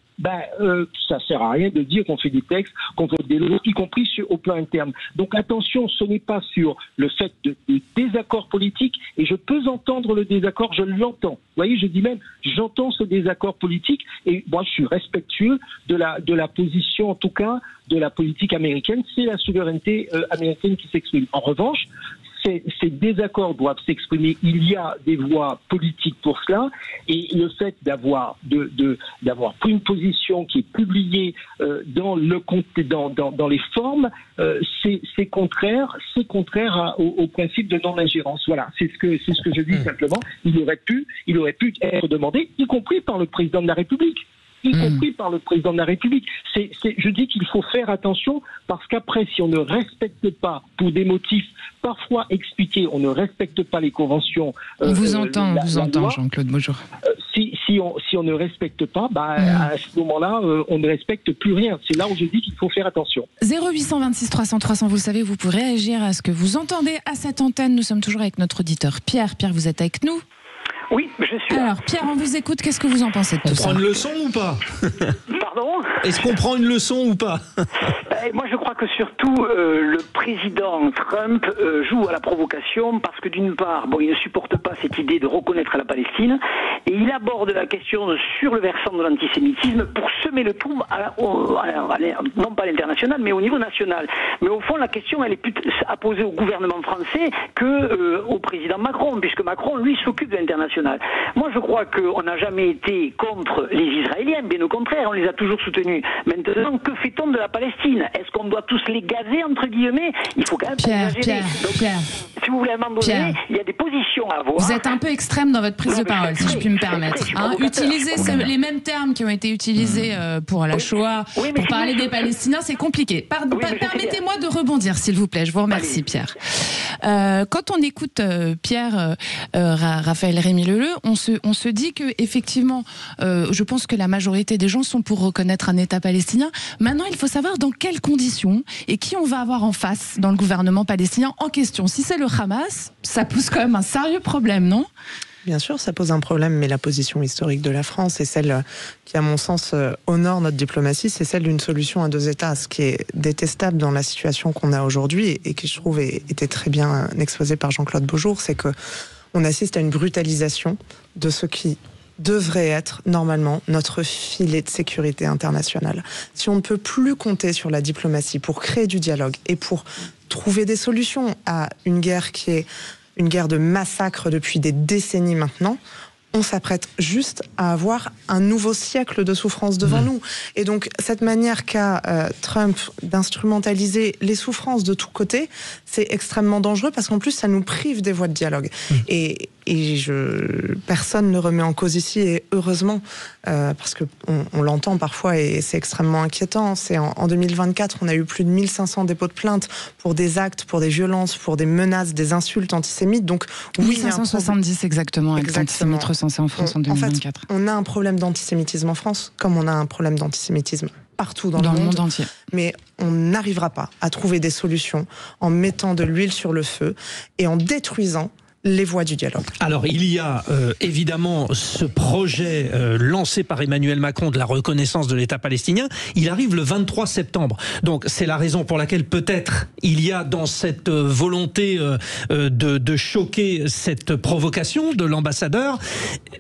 ça sert à rien de dire qu'on fait des textes, qu'on vote des lois, y compris au plan interne. Donc attention, ce n'est pas sur le fait de désaccords politiques, et je peux entendre le désaccord, je l'entends. Vous voyez, je dis même, j'entends ce désaccord politique, et moi je suis respectueux de la position, en tout cas, de la politique américaine. C'est la souveraineté américaine qui s'exprime. En revanche, ces désaccords doivent s'exprimer. Il y a des voies politiques pour cela, et le fait d'avoir pris une position qui est publiée dans les formes, c'est contraire au principe de non-ingérence. Voilà, c'est ce que je dis simplement. Il aurait pu être demandé, y compris par le président de la République. Je dis qu'il faut faire attention, parce qu'après, si on ne respecte pas, pour des motifs parfois expliqués, on ne respecte pas les conventions. On vous entend, Jean-Claude Beaujour. Si si on ne respecte pas, à ce moment-là, on ne respecte plus rien. C'est là où je dis qu'il faut faire attention. 0826 300 300, vous le savez, vous pouvez réagir à ce que vous entendez à cette antenne. Nous sommes toujours avec notre auditeur Pierre. Pierre, vous êtes avec nous ? Oui, je suis là. Alors, Pierre, on vous écoute. Qu'est-ce que vous en pensez de tout ça ? On prend une leçon ou pas ? Pardon ? Est-ce qu'on prend une leçon ou pas ? Moi, je crois que surtout le président Trump joue à la provocation parce que d'une part, il ne supporte pas cette idée de reconnaître la Palestine et il aborde la question sur le versant de l'antisémitisme pour semer le trou, non pas à l'international, mais au niveau national. Mais au fond, la question, elle est plus à poser au gouvernement français que au président Macron, puisque Macron, lui, s'occupe de l'international. Moi, je crois qu'on n'a jamais été contre les Israéliens, bien au contraire, on les a toujours soutenus. Maintenant, que fait-on de la Palestine ? Est-ce qu'on doit tous les gazer, entre guillemets ? Il faut quand même Pierre, Pierre. Si vous voulez, à un moment donné, il y a des positions à avoir. Vous êtes un peu extrême dans votre prise de parole, si je puis me permettre. Utiliser les mêmes termes qui ont été utilisés pour la Shoah, pour parler des Palestiniens, c'est compliqué. Permettez-moi de rebondir, s'il vous plaît. Je vous remercie, Pierre. Quand on écoute Pierre, Raphaël Rémy-Leleu, on se dit que effectivement, je pense que la majorité des gens sont pour reconnaître un État palestinien. Maintenant, il faut savoir dans quelles conditions et qui on va avoir en face dans le gouvernement palestinien en question. Si c'est le Hamas, ça pose quand même un sérieux problème, non ? Bien sûr, ça pose un problème, mais la position historique de la France est celle qui, à mon sens, honore notre diplomatie, c'est celle d'une solution à deux États. Ce qui est détestable dans la situation qu'on a aujourd'hui et qui, je trouve, était très bien exposé par Jean-Claude Beaujour, c'est que on assiste à une brutalisation de ce qui devrait être normalement notre filet de sécurité internationale. Si on ne peut plus compter sur la diplomatie pour créer du dialogue et pour trouver des solutions à une guerre qui est une guerre de massacre depuis des décennies maintenant, on s'apprête juste à avoir un nouveau siècle de souffrance devant nous. Et donc, cette manière qu'a Trump d'instrumentaliser les souffrances de tous côtés, c'est extrêmement dangereux parce qu'en plus, ça nous prive des voies de dialogue. Et personne ne remet en cause ici, et heureusement, parce qu'on l'entend parfois et c'est extrêmement inquiétant. C'est en 2024, on a eu plus de 1500 dépôts de plainte pour des actes, pour des violences, pour des menaces, des insultes antisémites. Donc, oui, 1570 exactement, avec l'antisémite recensé en France en 2024. En fait, on a un problème d'antisémitisme en France, comme on a un problème d'antisémitisme partout dans le monde entier. Mais on n'arrivera pas à trouver des solutions en mettant de l'huile sur le feu et en détruisant les voies du dialogue. Alors, il y a évidemment ce projet lancé par Emmanuel Macron de la reconnaissance de l'État palestinien. Il arrive le 23 septembre. Donc, c'est la raison pour laquelle peut-être il y a dans cette volonté de choquer cette provocation de l'ambassadeur.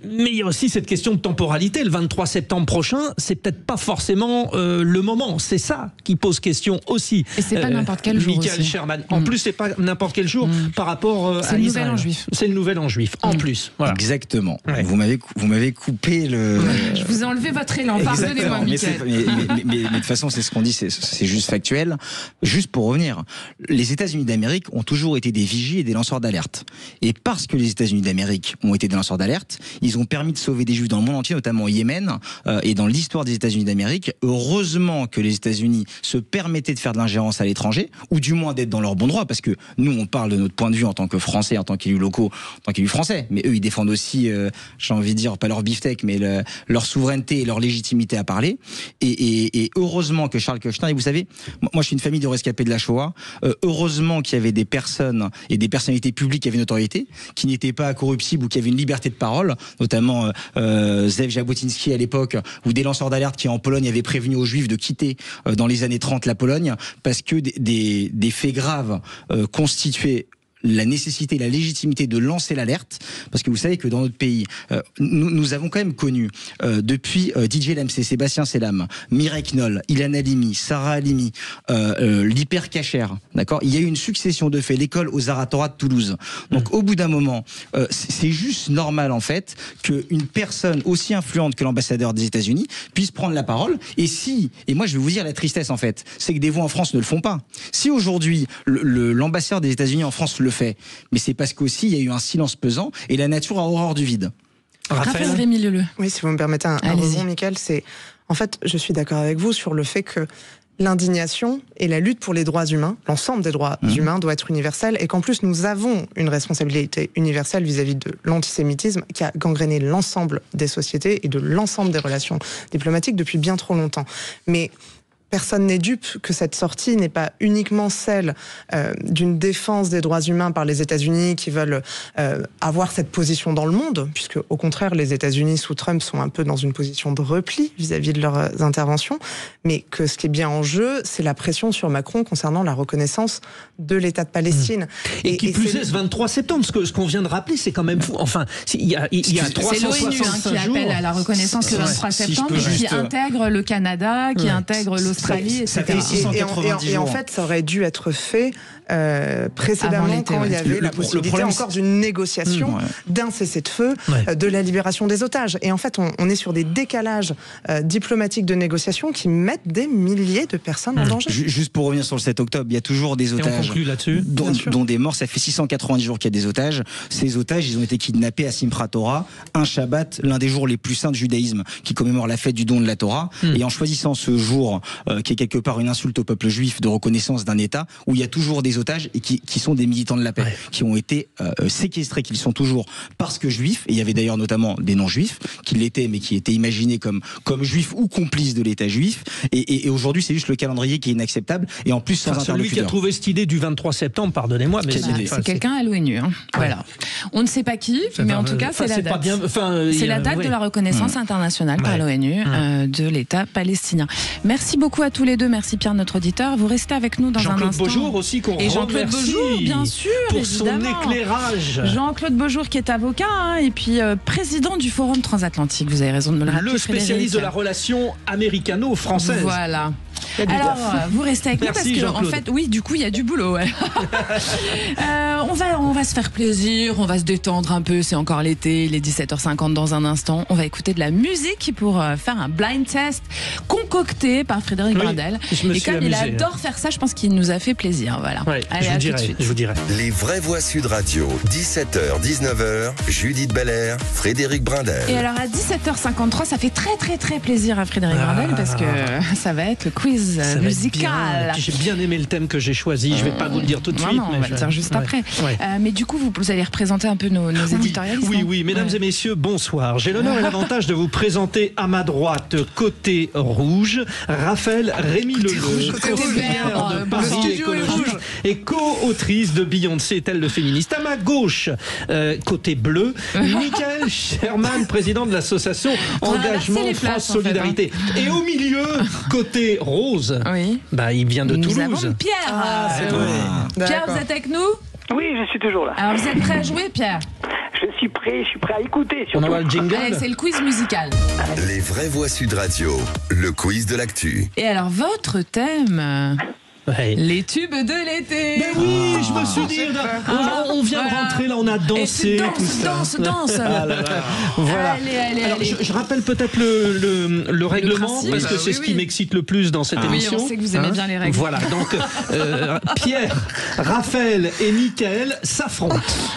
Mais il y a aussi cette question de temporalité. Le 23 septembre prochain, c'est peut-être pas forcément le moment. C'est ça qui pose question aussi. Et c'est pas n'importe quel jour Michael aussi. Sherman. En plus, c'est pas n'importe quel jour par rapport à Israël. C'est le nouvel an juif, en plus. Voilà. Exactement. Ouais. Vous m'avez coupé le... Je vous ai enlevé votre élan, pardonnez-moi, Michael. Mais de toute façon, c'est ce qu'on dit, c'est juste factuel. Juste pour revenir, les États-Unis d'Amérique ont toujours été des vigies et des lanceurs d'alerte. Et parce que les États-Unis d'Amérique ont été des lanceurs d'alerte, ils ont permis de sauver des juifs dans le monde entier, notamment au Yémen, et dans l'histoire des États-Unis d'Amérique. Heureusement que les États-Unis se permettaient de faire de l'ingérence à l'étranger, ou du moins d'être dans leur bon droit, parce que nous, on parle de notre point de vue en tant que Français, en tant qu'élus locaux, en tant qu'élus français, mais eux ils défendent aussi, j'ai envie de dire, pas leur beefsteak, mais leur souveraineté et leur légitimité à parler. Et heureusement que Charles Koechner, et vous savez, moi je suis une famille de rescapés de la Shoah, heureusement qu'il y avait des personnes et des personnalités publiques qui avaient une autorité, qui n'étaient pas corruptibles ou qui avaient une liberté de parole, notamment Zew Jabotinsky à l'époque, ou des lanceurs d'alerte qui en Pologne avaient prévenu aux Juifs de quitter dans les années 30 la Pologne, parce que des faits graves constituaient la nécessité, la légitimité de lancer l'alerte, parce que vous savez que dans notre pays, nous avons quand même connu depuis DJ Lemsey, Sébastien Selam, Mireille Knoll, Ilan Halimi, Sarah Halimi, l'hypercacher, d'accord. Il y a eu une succession de faits, l'école aux Arts Torah de Toulouse. Donc au bout d'un moment, c'est juste normal en fait qu'une personne aussi influente que l'ambassadeur des États-Unis puisse prendre la parole. Et moi je vais vous dire la tristesse en fait, c'est que des voix en France ne le font pas. Si aujourd'hui l'ambassadeur des États-Unis en France le fait, mais c'est parce qu'aussi il y a eu un silence pesant et la nature a horreur du vide. Raphaël Rémy-Leleu. Oui, si vous me permettez un rebond, Michael, c'est en fait, je suis d'accord avec vous sur le fait que l'indignation et la lutte pour les droits humains, l'ensemble des droits humains doit être universel, et qu'en plus nous avons une responsabilité universelle vis-à-vis de l'antisémitisme qui a gangréné l'ensemble des sociétés et de l'ensemble des relations diplomatiques depuis bien trop longtemps. Mais personne n'est dupe que cette sortie n'est pas uniquement celle d'une défense des droits humains par les États-Unis qui veulent avoir cette position dans le monde, puisque au contraire les États-Unis sous Trump sont un peu dans une position de repli vis-à-vis de leurs interventions, mais que ce qui est bien en jeu, c'est la pression sur Macron concernant la reconnaissance de l'État de Palestine. Et qui plus est ce 23 septembre, ce qu'on vient de rappeler, c'est quand même fou. Enfin, il y a 365 jours. C'est l'ONU qui appelle à la reconnaissance le 23 septembre, qui intègre le Canada, qui intègre l'Australie, etc. Et en fait, ça aurait dû être fait précédemment quand il y avait la possibilité encore d'une négociation, d'un cessez-le-feu, de la libération des otages. Et en fait, on est sur des décalages diplomatiques de négociation qui mettent des milliers de personnes en danger. Juste pour revenir sur le 7 octobre, il y a toujours des otages dont des morts. Ça fait 690 jours qu'il y a des otages. Ces otages, ils ont été kidnappés à Simchat Torah, un Shabbat, l'un des jours les plus saints du judaïsme, qui commémore la fête du don de la Torah. Et en choisissant ce jour, qui est quelque part une insulte au peuple juif de reconnaissance d'un État, où il y a toujours des otages et qui sont des militants de la paix, qui ont été séquestrés, qu'ils sont toujours parce que juifs, et il y avait d'ailleurs notamment des non-juifs qui l'étaient, mais qui étaient imaginés comme juifs ou complices de l'État juif, et aujourd'hui c'est juste le calendrier qui est inacceptable, et en plus sans interlocuteur. Celui qui a trouvé cette idée du 23 septembre, pardonnez-moi, mais c'est quelqu'un à l'ONU. Voilà. On ne sait pas qui, mais en tout cas c'est la date. C'est la date de la reconnaissance internationale par l'ONU de l'État palestinien. Merci beaucoup à tous les deux, merci Pierre, notre auditeur. Vous restez avec nous dans un instant. Jean-Claude Beaujour aussi, qu'on remercie. Jean-Claude Beaujour, bien sûr, pour évidemment. son éclairage. Jean-Claude Beaujour qui est avocat et puis président du Forum transatlantique. Vous avez raison de me le rappeler. Le spécialiste de la relation américano-française. Voilà. Alors, vous restez avec nous parce que, en fait, oui, du coup, il y a du boulot. Ouais. On va se faire plaisir, on va se détendre un peu. C'est encore l'été, il est 17h50 dans un instant. On va écouter de la musique pour faire un blind test concocté par Frédéric Brandel. Et comme il adore faire ça, je pense qu'il nous a fait plaisir. Voilà. Ouais, allez, je vous dirai. Les vraies voix Sud Radio, 17h, 19h, Judith Belair, Frédéric Brandel. Et alors à 17h53, ça fait très très très plaisir à Frédéric Brandel parce que ça va être le quiz musical. J'ai bien aimé le thème que j'ai choisi. Je vais pas vous le dire tout de suite. Non, on va le dire juste après. Mais du coup, vous allez représenter un peu nos éditorialistes. Oui, mesdames et messieurs, bonsoir. J'ai l'honneur et l'avantage de vous présenter à ma droite, côté rouge, Raphaël Rémy Leleu, conseillère de Paris Écologie et co-autrice de Beyoncé est-elle le féministe. À ma gauche, côté bleu, Michael Sherman, président de l'association Engagement France Solidarité. Et au milieu, côté rose, il vient de Toulouse. Nous avons Pierre. Pierre, vous êtes avec nous ? Oui, je suis toujours là. Alors vous êtes prêt à jouer, Pierre ? Je suis prêt à écouter. Surtout. On envoie le jingle. Allez, c'est le quiz musical. Les vraies voix Sud Radio, le quiz de l'actu. Et alors, votre thème les tubes de l'été. Mais oui, je me suis dit, on vient de rentrer là, on a dansé, danse. Voilà. Allez. Alors, je rappelle peut-être le règlement, parce que c'est ce qui m'excite le plus dans cette émission. Oui, on sait que vous aimez bien les règles. Voilà, donc Pierre, Raphaël et Mickaël s'affrontent.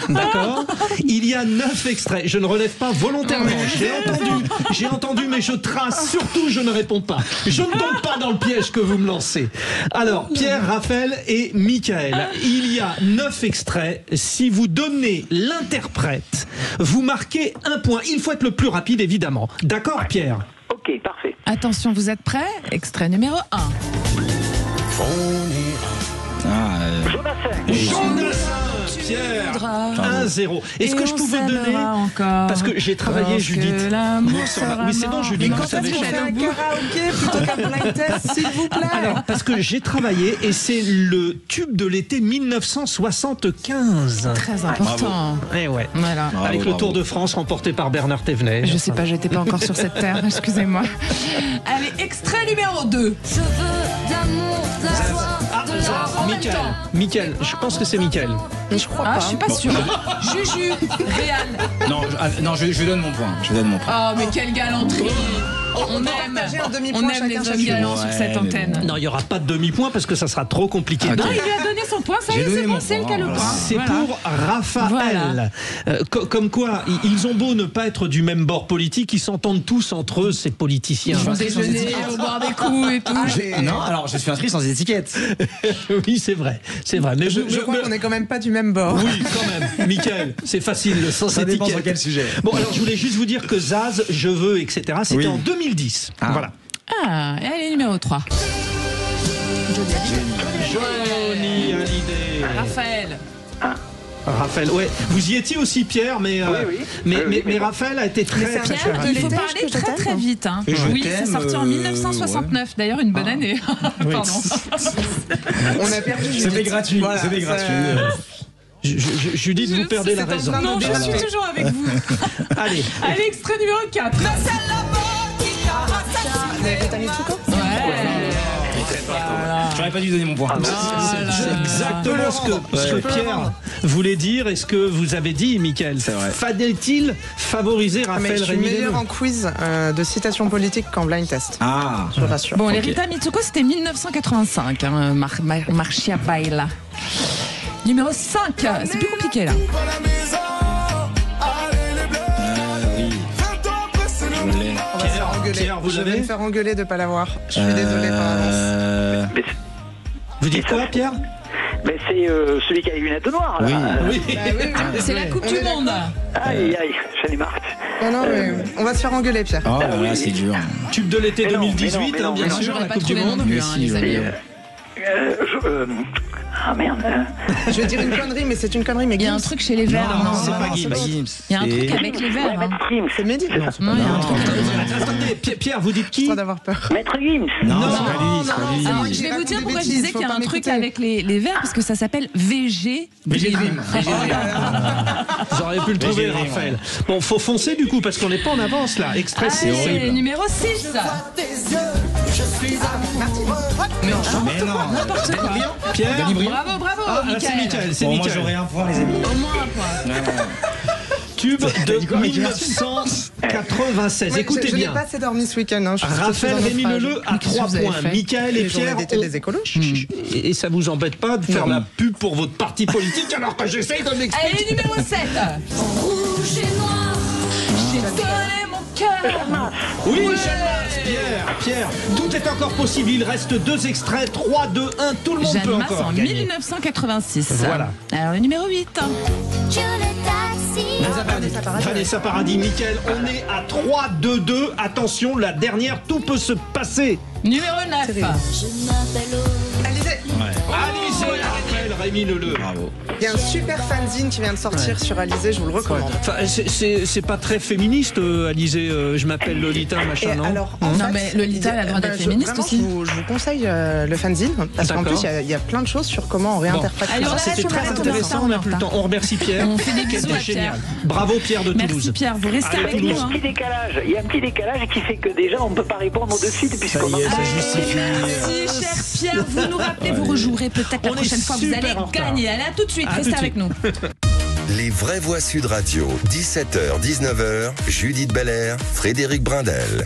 D'accord ? Il y a 9 extraits. Je ne relève pas volontairement. J'ai entendu, mais je trace. Surtout, je ne réponds pas. Je ne tombe pas dans le piège que vous me lancez. Alors, Pierre, Raphaël et Mickaël, il y a 9 extraits. Si vous donnez l'interprète, vous marquez un point. Il faut être le plus rapide, évidemment. D'accord, Pierre ? Ok, parfait. Attention, vous êtes prêts ? Extrait numéro 1. Jonathan. Pierre, 1-0. Est-ce que je pouvais donner parce que j'ai travaillé, Judith. Oui, c'est bon, Judith. Vous savez, je fais un karaoké plutôt qu'un blind test, s'il vous plaît. Alors, parce que j'ai travaillé et c'est le tube de l'été 1975. Très important. Et ouais. Voilà. Avec le Tour de France remporté par Bernard Thévenet. Je sais pas, j'étais pas encore sur cette terre. Excusez-moi. Allez, extrait numéro 2. Je veux d'amour, Mickaël, je pense que c'est Mickaël. Mais je crois pas. Je suis pas sûre. Juju, Réal. Non, je donne mon point. Oh, mais quelle galanterie. On partager un demi-point aime chacun, les chacune. hommes galants sur cette antenne. Non, il n'y aura pas de demi-point parce que ça sera trop compliqué. Non, il lui a donné son point, ça y est, c'est bon, c'est le cas le point. C'est pour Raphaël. Comme quoi, ils ont beau ne pas être du même bord politique, ils s'entendent tous entre eux, ces politiciens. Ils vont déjeuner, au boire des coups et tout. Non, alors je suis inscrit sans étiquette. Oui, c'est vrai. Mais je crois qu'on n'est quand même pas du même bord. Oui, quand même. Mickaël, c'est facile, sans Ça étiquette. dépend sur quel sujet. Bon, alors je voulais juste vous dire que Zaz, Je veux, etc., c'était en 2010. Voilà. Ah, et allez, numéro 3. Johnny Hallyday. Raphaël, ouais. Vous y étiez aussi, Pierre, mais Raphaël a été très Pierre, il faut parler très très vite. Hein. Oui, c'est sorti en 1969. D'ailleurs, une bonne année. Pardon. On a perdu. C'était gratuit. Voilà, c'était gratuit. Judith, vous perdez la raison. Non, je suis toujours avec vous. Allez, extrait numéro 4. J'aurais pas dû donner mon point. c'est exactement ce que Pierre voulait dire et ce que vous avez dit, Mickaël. Fallait-il favoriser Raphaël Je suis meilleur en quiz de citations politiques qu'en blind test. Ah, je vous rassure. Bon, les Rita Mitsuko, c'était 1985. Marcia Baila. Numéro 5. C'est plus compliqué là. Pierre, vous je avez vais me faire engueuler de ne pas l'avoir. Je suis désolé par avance. Vous dites quoi, Pierre? Mais c'est celui qui a les lunettes noires. Là. Oui. C'est la Coupe du Monde. Aïe, j'en ai marre. Non, mais on va se faire engueuler, Pierre. Oh là là, c'est dur. Tube de l'été 2018, mais non, bien sûr, la Coupe du Monde. Les amis. Ah merde. Je vais dire une connerie, mais c'est une connerie. Mais il y a un truc chez les Verts. Non, c'est pas Gims. Il y a un truc avec les Verts. C'est Mehdi. Non, il y a un truc. Attendez, Pierre, vous dites qui? Pas d'avoir peur. Maître Gims. Non, c'est pas lui. Alors, je vais vous dire pourquoi je disais qu'il y a un truc avec les Verts, parce que ça s'appelle VG. Vous auriez pu le trouver, Raphaël. Bon, faut foncer du coup, parce qu'on n'est pas en avance là. Extrait, c'est horrible. Numéro 6. Mais non. N'importe quoi. Pierre, Bravo, c'est Mickaël. Bon, moi j'aurais un point, les amis. Au moins un point. Tube de 1996. Écoutez Je n'ai bien. pas assez dormi ce week-end. Hein. Raphaël Rémy Leleu à 3 points. Mickaël et Pierre. Des écolos. Et ça vous embête pas de faire la pub pour votre parti politique alors que j'essaye de m'expliquer? Allez, numéro 7. Rouge et noir, j'ai donné mon cœur. Oui, Pierre, tout est encore possible. Il reste 2 extraits. 3, 2, 1. Tout le monde Jeanne peut Masse encore en gagner. 1986. Voilà. Alors, le numéro 8. Vanessa Paradis, Mickaël, on est à 3, 2, 2. Attention, la dernière, tout peut se passer. Numéro 9. Alizé. Alizé, Raphaël Rémy Leleu. Bravo. Il y a un super fanzine qui vient de sortir sur Alizé, je vous le recommande. Enfin, c'est pas très féministe, Alizé. Je m'appelle Lolita, machin, non? Alors, Non, mais Lolita, elle a le droit d'être féministe aussi. Je vous conseille le fanzine, parce qu'en plus, il y a plein de choses sur comment on réinterprète. Allez, Ça, on c'était arrête, très on arrête, intéressant, on n'a plus le temps. On remercie Pierre. On fait des bisous C'était à Pierre. génial. Bravo Pierre de Toulouse. Merci Pierre, vous restez Allez, avec Toulouse. nous. Hein. Il y a un petit décalage qui fait que déjà on ne peut pas répondre de suite puisqu'on a... Merci cher Pierre, vous nous rappelez, vous rejouerez peut-être la On est prochaine fois, vous super allez en retard. gagner. Allez, à tout de suite, À restez tout de avec suite. nous. Les vraies voix Sud Radio, 17h, 19h, Judith Belair, Frédéric Brindel.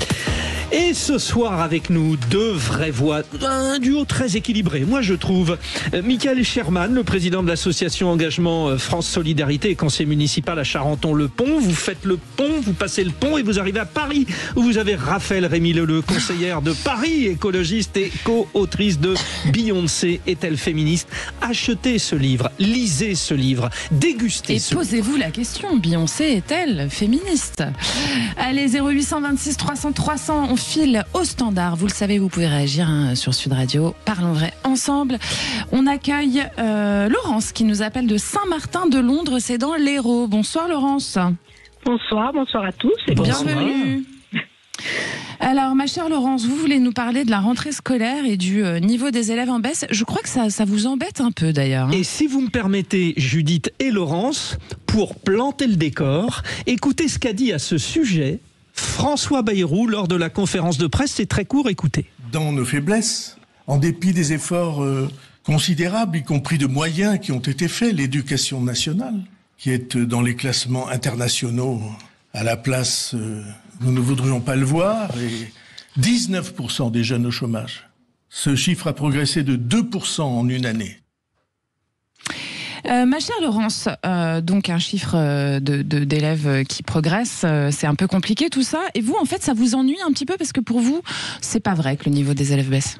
Et ce soir avec nous, 2 vraies voix, un duo très équilibré, moi je trouve. Michael Sherman, le président de l'association Engagement France Solidarité et conseiller municipal à Charenton-le-Pont. Vous faites le pont, vous passez le pont et vous arrivez à Paris, où vous avez Raphaël Rémy Leleu, conseillère de Paris, écologiste et co-autrice de Beyoncé est-elle féministe? Achetez ce livre, lisez ce livre, dégustez Et ce livre. posez-vous la question, Beyoncé est-elle féministe? Allez, 0826 300 300, on file au standard. Vous le savez, vous pouvez réagir sur Sud Radio. Parlons vrai ensemble. On accueille Laurence qui nous appelle de Saint-Martin-de-Londres, c'est dans l'Hérault. Bonsoir Laurence. Bonsoir à tous et bienvenue. Alors, ma chère Laurence, vous voulez nous parler de la rentrée scolaire et du niveau des élèves en baisse. Je crois que ça vous embête un peu d'ailleurs. Et si vous me permettez, Judith et Laurence, pour planter le décor, écoutez ce qu'a dit à ce sujet François Bayrou lors de la conférence de presse. C'est très court, écoutez. Dans nos faiblesses, en dépit des efforts considérables, y compris de moyens qui ont été faits, l'éducation nationale, qui est dans les classements internationaux à la place nous ne voudrions pas le voir, et 19% des jeunes au chômage. Ce chiffre a progressé de 2% en une année. Ma chère Laurence, donc un chiffre d'élèves qui progressent, c'est un peu compliqué tout ça. Et vous, en fait, ça vous ennuie un petit peu parce que pour vous, c'est pas vrai que le niveau des élèves baisse.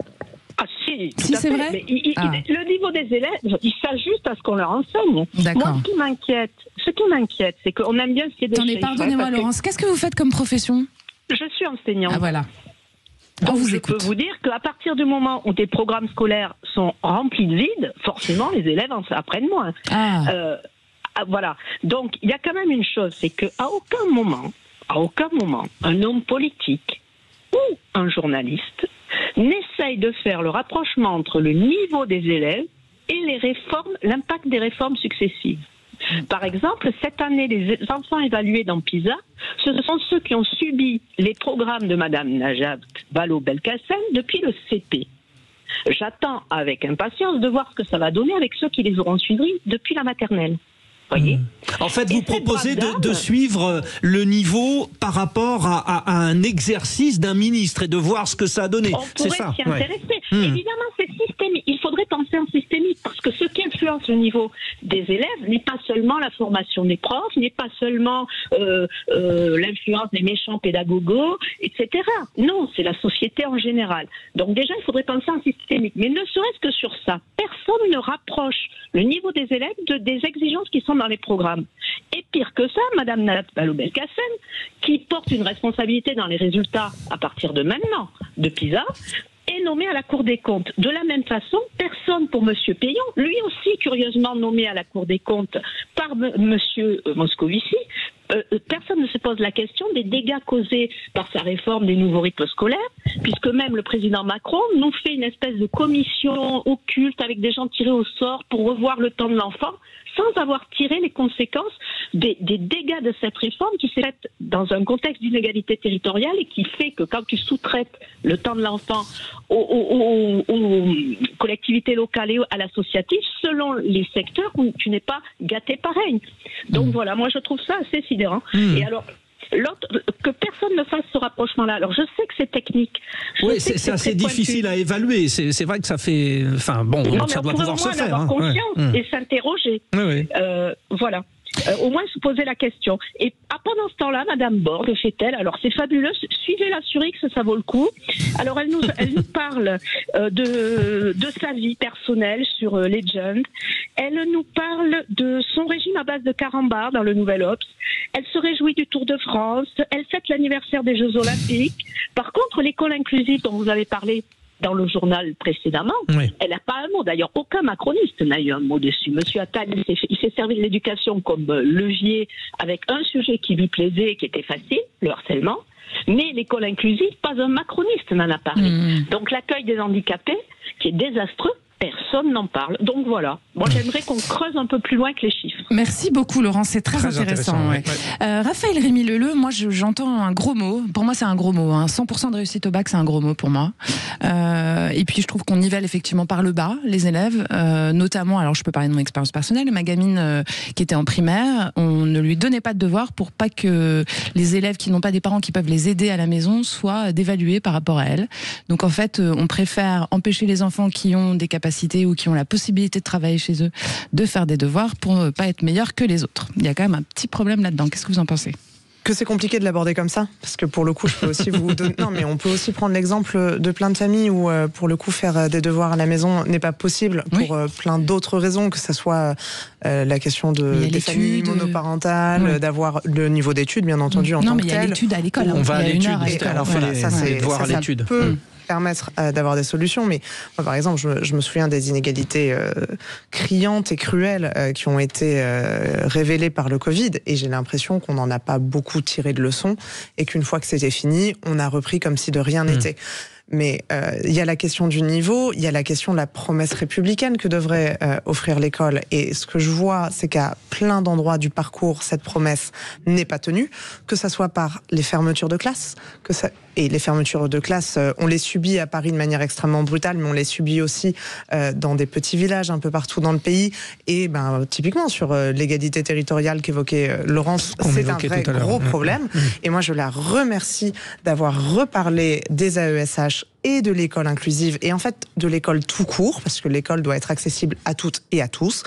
Ah si, si c'est vrai. Mais le niveau des élèves, il s'ajuste à ce qu'on leur enseigne. D'accord. Moi, ce qui m'inquiète, c'est qu'on aime bien ce qui est des chiffres. Attendez, pardonnez-moi Laurence, qu'est-ce que vous faites comme profession? Je suis enseignante. Ah voilà. Donc je peux vous dire qu'à partir du moment où des programmes scolaires sont remplis de vide, forcément les élèves en apprennent moins. Voilà. Donc il y a quand même une chose, c'est qu'à aucun moment, un homme politique ou un journaliste n'essaye de faire le rapprochement entre le niveau des élèves et les réformes, l'impact des réformes successives. Par exemple, cette année, les enfants évalués dans PISA, ce sont ceux qui ont subi les programmes de Madame Najat Vallaud-Belkacem depuis le CP. J'attends avec impatience de voir ce que ça va donner avec ceux qui les auront suivis depuis la maternelle. Voyez. En fait, vous proposez de suivre le niveau par rapport à un exercice d'un ministre et de voir ce que ça a donné. On pourrait s'y intéresser. Évidemment, c'est systémique. Il faudrait penser en systémique parce que ce qui influence le niveau des élèves n'est pas seulement la formation des profs, n'est pas seulement l'influence des méchants pédagogos, etc. Non, c'est la société en général. Donc déjà, il faudrait penser en systémique. Mais ne serait-ce que sur ça, personne ne rapproche le niveau des élèves des exigences qui sont dans les programmes. Et pire que ça, Madame Najat Vallaud-Belkacem, qui porte une responsabilité dans les résultats à partir de maintenant, de PISA, est nommé à la Cour des comptes. De la même façon, personne pour Monsieur Payon, lui aussi curieusement nommé à la Cour des comptes par Monsieur Moscovici, personne ne se pose la question des dégâts causés par sa réforme des nouveaux rythmes scolaires, puisque même le président Macron nous fait une espèce de commission occulte avec des gens tirés au sort pour revoir le temps de l'enfant, sans avoir tiré les conséquences des dégâts de cette réforme qui s'est faite dans un contexte d'inégalité territoriale et qui fait que quand tu sous-traites le temps de l'enfant aux collectivités locales et à l'associatif, selon les secteurs où tu n'es pas gâté pareil. Donc voilà, moi je trouve ça assez sidérant. Et alors, que personne ne fasse ce rapprochement-là. Alors, je sais que c'est technique. Oui, c'est assez difficile à évaluer. C'est vrai que ça fait... Enfin, bon, non, ça doit pouvoir se faire. On pourrait au moins avoir conscience et s'interroger. Oui. Voilà. Au moins se poser la question. Et pendant ce temps-là, Madame Borg, que fait-elle? Alors c'est fabuleux, suivez-la sur X, ça vaut le coup. Alors elle nous parle de sa vie personnelle sur Legend. Elle nous parle de son régime à base de carambar dans le Nouvel Obs. Elle se réjouit du Tour de France. Elle fête l'anniversaire des Jeux Olympiques. Par contre, l'école inclusive dont vous avez parlé dans le journal précédemment, elle n'a pas un mot. D'ailleurs, aucun macroniste n'a eu un mot dessus. Monsieur Attal, il s'est servi de l'éducation comme levier avec un sujet qui lui plaisait, qui était facile, le harcèlement. Mais l'école inclusive, pas un macroniste n'en a parlé. Donc l'accueil des handicapés, qui est désastreux, personne n'en parle. Donc voilà. Moi, j'aimerais qu'on creuse un peu plus loin que les chiffres. Merci beaucoup, Laurent. C'est très intéressant. Raphaël Rémy-Leleu, moi, j'entends un gros mot. Pour moi, c'est un gros mot. 100% de réussite au bac, c'est un gros mot pour moi. Et puis, je trouve qu'on nivelle effectivement par le bas les élèves, notamment, alors je peux parler de mon expérience personnelle, ma gamine qui était en primaire, on ne lui donnait pas de devoirs pour pas que les élèves qui n'ont pas des parents qui peuvent les aider à la maison soient dévalués par rapport à elle. Donc, en fait, on préfère empêcher les enfants qui ont des capacités ou qui ont la possibilité de travailler chez eux de faire des devoirs pour ne pas être meilleurs que les autres. Il y a quand même un petit problème là-dedans. Qu'est-ce que vous en pensez ? Que c'est compliqué de l'aborder comme ça, parce que pour le coup, je peux aussi vous donner... Non, mais on peut aussi prendre l'exemple de plein de familles où, pour le coup, faire des devoirs à la maison n'est pas possible pour plein d'autres raisons, que ce soit la question des familles monoparentales, d'avoir le niveau d'études, bien entendu, en tant que tel. Non, mais il y a l'étude à l'école. On va à l'étude, alors voilà, ça, c'est devoirs à l'étude. Permettre d'avoir des solutions, mais moi, par exemple, je me souviens des inégalités criantes et cruelles qui ont été révélées par le Covid, et j'ai l'impression qu'on n'en a pas beaucoup tiré de leçons, et qu'une fois que c'était fini, on a repris comme si de rien n'était. Mais il y a la question du niveau, il y a la question de la promesse républicaine que devrait offrir l'école. Et ce que je vois, c'est qu'à plein d'endroits du parcours, cette promesse n'est pas tenue, que ça soit par les fermetures de classes, que ça... Et les fermetures de classes, on les subit à Paris de manière extrêmement brutale, mais on les subit aussi dans des petits villages un peu partout dans le pays. Et typiquement sur l'égalité territoriale qu'évoquait Laurence, c'est un vrai gros problème. Et moi, je la remercie d'avoir reparlé des AESH et de l'école inclusive, et en fait de l'école tout court, parce que l'école doit être accessible à toutes et à tous.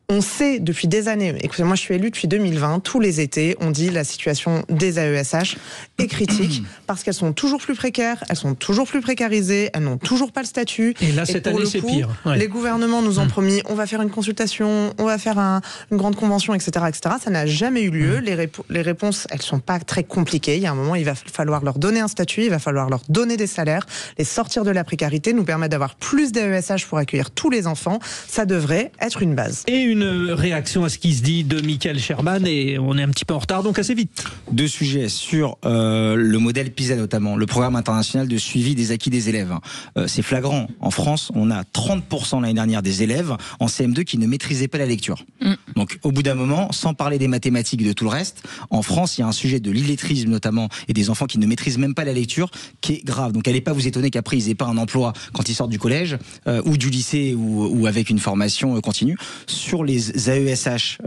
On sait depuis des années, écoutez, moi je suis élue depuis 2020, tous les étés, on dit la situation des AESH est critique parce qu'elles sont toujours plus précaires, elles sont toujours plus précarisées, elles n'ont toujours pas le statut. Et là, cette année, c'est pire. Ouais. Les gouvernements nous ont promis, on va faire une consultation, on va faire une grande convention, etc., etc. Ça n'a jamais eu lieu. Les réponses, elles sont pas très compliquées. Il y a un moment, il va falloir leur donner un statut, il va falloir leur donner des salaires, les sortir de la précarité, nous permettre d'avoir plus d'AESH pour accueillir tous les enfants. Ça devrait être une base. Et une réaction à ce qui se dit de Michael Sherman, et on est un petit peu en retard, donc assez vite. Deux sujets sur le modèle PISA notamment, le programme international de suivi des acquis des élèves. C'est flagrant. En France, on a 30% l'année dernière des élèves en CM2 qui ne maîtrisaient pas la lecture. Donc au bout d'un moment, sans parler des mathématiques et de tout le reste, en France, il y a un sujet de l'illettrisme notamment, et des enfants qui ne maîtrisent même pas la lecture, qui est grave. Donc allez pas vous étonner qu'après ils aient pas un emploi quand ils sortent du collège ou du lycée ou avec une formation continue. Sur les AESH,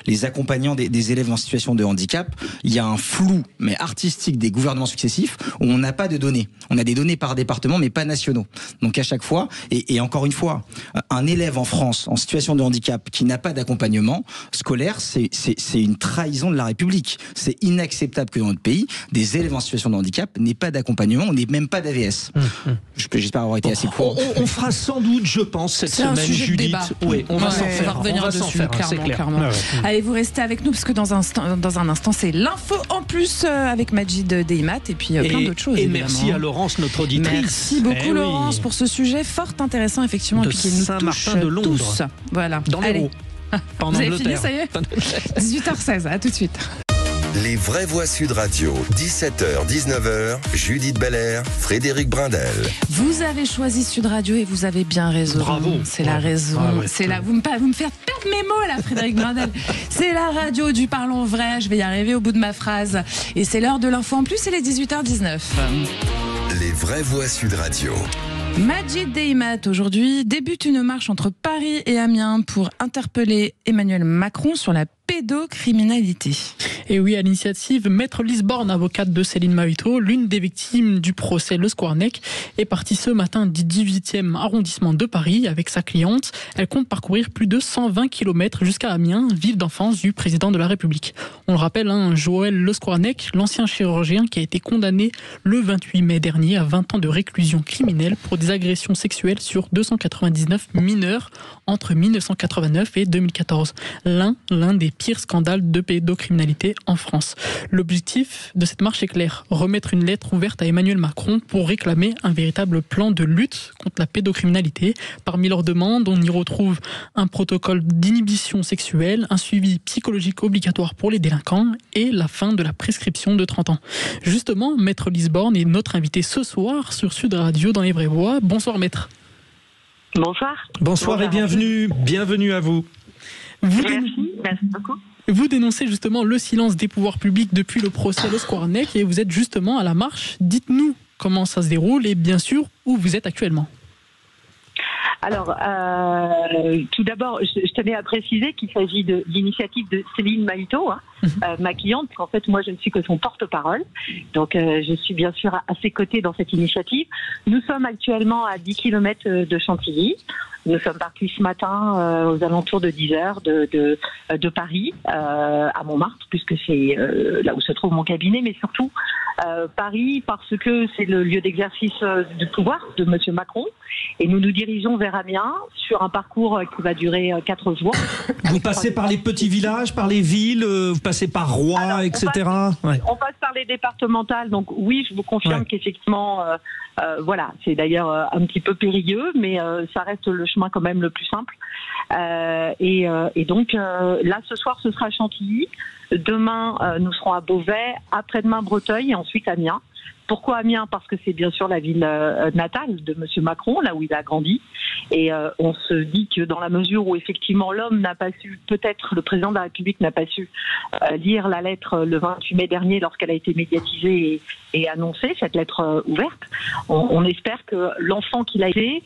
les accompagnants des élèves en situation de handicap, il y a un flou mais artistique des gouvernements successifs où on n'a pas de données. On a des données par département mais pas nationaux. Donc à chaque fois, et encore une fois, un élève en France en situation de handicap qui n'a pas d'accompagnement scolaire, c'est une trahison de la République. C'est inacceptable que dans notre pays, des élèves en situation de handicap n'aient pas d'accompagnement, on n'ait même pas d'AVS. J'espère avoir été assez court. On fera sans doute, je pense, cette semaine, Judith. Oui, on va s'en faire. On va s'en faire, clairement. Ouais. Allez, vous restez avec nous parce que dans un instant, c'est l'info en plus avec Majid Deimat et puis plein d'autres choses. Et évidemment. Merci à Laurence, notre auditrice. Merci beaucoup, Laurence, pour ce sujet fort intéressant, effectivement, de et puis qui nous touche de Londres. Tous. Voilà. Dans l'Hérault. Vous avez fini, ça y est 18h16, à tout de suite. Les vraies voix Sud Radio, 17h, 19h, Judith Belair, Frédéric Brindel. Vous avez choisi Sud Radio et vous avez bien raison. Bravo. C'est la raison. C'est là. Vous me faites perdre mes mots là, Frédéric Brindel. C'est la radio du parlons vrai. Je vais y arriver au bout de ma phrase. Et c'est l'heure de l'info en plus, c'est les 18h19. Les vraies voix Sud Radio. Majid Deimat, aujourd'hui, débute une marche entre Paris et Amiens pour interpeller Emmanuel Macron sur la pédocriminalité. Et oui, à l'initiative, Maître Lise Borne, avocate de Céline Mahito, l'une des victimes du procès Le Squarnec, est partie ce matin du 18e arrondissement de Paris avec sa cliente. Elle compte parcourir plus de 120 km jusqu'à Amiens, ville d'enfance du président de la République. On le rappelle, Joël Le Squarnec, l'ancien chirurgien qui a été condamné le 28 mai dernier à 20 ans de réclusion criminelle pour des agressions sexuelles sur 299 mineurs entre 1989 et 2014. L'un des pires scandales de pédocriminalité en France. L'objectif de cette marche est clair, remettre une lettre ouverte à Emmanuel Macron pour réclamer un véritable plan de lutte contre la pédocriminalité. Parmi leurs demandes, on y retrouve un protocole d'inhibition sexuelle, un suivi psychologique obligatoire pour les délinquants et la fin de la prescription de 30 ans. Justement, Maître Lise Borne est notre invité ce soir sur Sud Radio dans Les Vraies Voix. Bonsoir Maître. Bonsoir. Bonsoir et bienvenue à vous. Merci beaucoup. Vous dénoncez justement le silence des pouvoirs publics depuis le procès Le Squarnec et vous êtes justement à la marche. Dites-nous comment ça se déroule et bien sûr où vous êtes actuellement. Alors, tout d'abord, je tenais à préciser qu'il s'agit de l'initiative de Céline Mahito, ma cliente, parce qu'en fait, moi, je ne suis que son porte-parole. Donc, je suis bien sûr à ses côtés dans cette initiative. Nous sommes actuellement à 10 km de Chantilly. Nous sommes partis ce matin aux alentours de 10h de Paris, à Montmartre, puisque c'est là où se trouve mon cabinet, mais surtout Paris parce que c'est le lieu d'exercice du pouvoir de M. Macron. Et nous nous dirigeons vers Amiens sur un parcours qui va durer 4 jours. Vous passez par les petits villages, par les villes, vous passez par Rouen, etc. On passe par les départementales, donc oui, je vous confirme qu'effectivement, voilà, c'est d'ailleurs un petit peu périlleux, mais ça reste le chemin quand même le plus simple. Et donc là, ce soir, ce sera Chantilly. Demain, nous serons à Beauvais, après-demain Breteuil et ensuite Amiens. Pourquoi Amiens ? Parce que c'est bien sûr la ville natale de M. Macron, là où il a grandi. Et on se dit que dans la mesure où effectivement l'homme n'a pas su, peut-être le président de la République n'a pas su lire la lettre le 28 mai dernier lorsqu'elle a été médiatisée et annoncée, cette lettre ouverte, on espère que l'enfant qu'il a été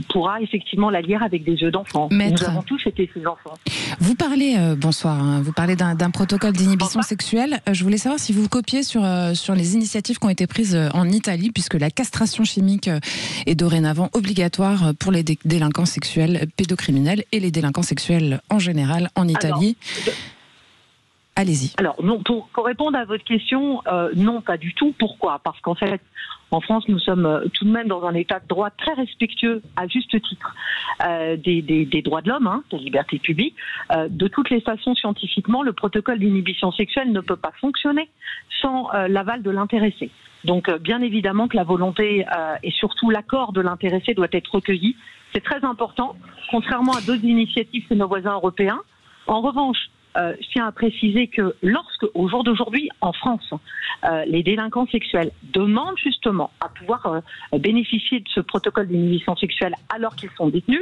pourra effectivement la lire avec des yeux d'enfant. Nous avons tous été ces enfants. Vous parlez, bonsoir, vous parlez d'un protocole d'inhibition sexuelle. Je voulais savoir si vous copiez sur les initiatives qui ont été prises en Italie, puisque la castration chimique est dorénavant obligatoire pour les délinquants sexuels pédocriminels et les délinquants sexuels en général en Italie. Allez-y. Alors, non, pour répondre à votre question, non, pas du tout. Pourquoi ? Parce qu'en fait, en France, nous sommes tout de même dans un état de droit très respectueux, à juste titre, des droits de l'homme, des libertés publiques. De toutes les façons, scientifiquement, le protocole d'inhibition sexuelle ne peut pas fonctionner sans l'aval de l'intéressé. Donc, bien évidemment que la volonté et surtout l'accord de l'intéressé doit être recueilli. C'est très important, contrairement à d'autres initiatives chez nos voisins européens. En revanche, je tiens à préciser que au jour d'aujourd'hui, en France, les délinquants sexuels demandent justement à pouvoir bénéficier de ce protocole d'inhibition sexuelle alors qu'ils sont détenus.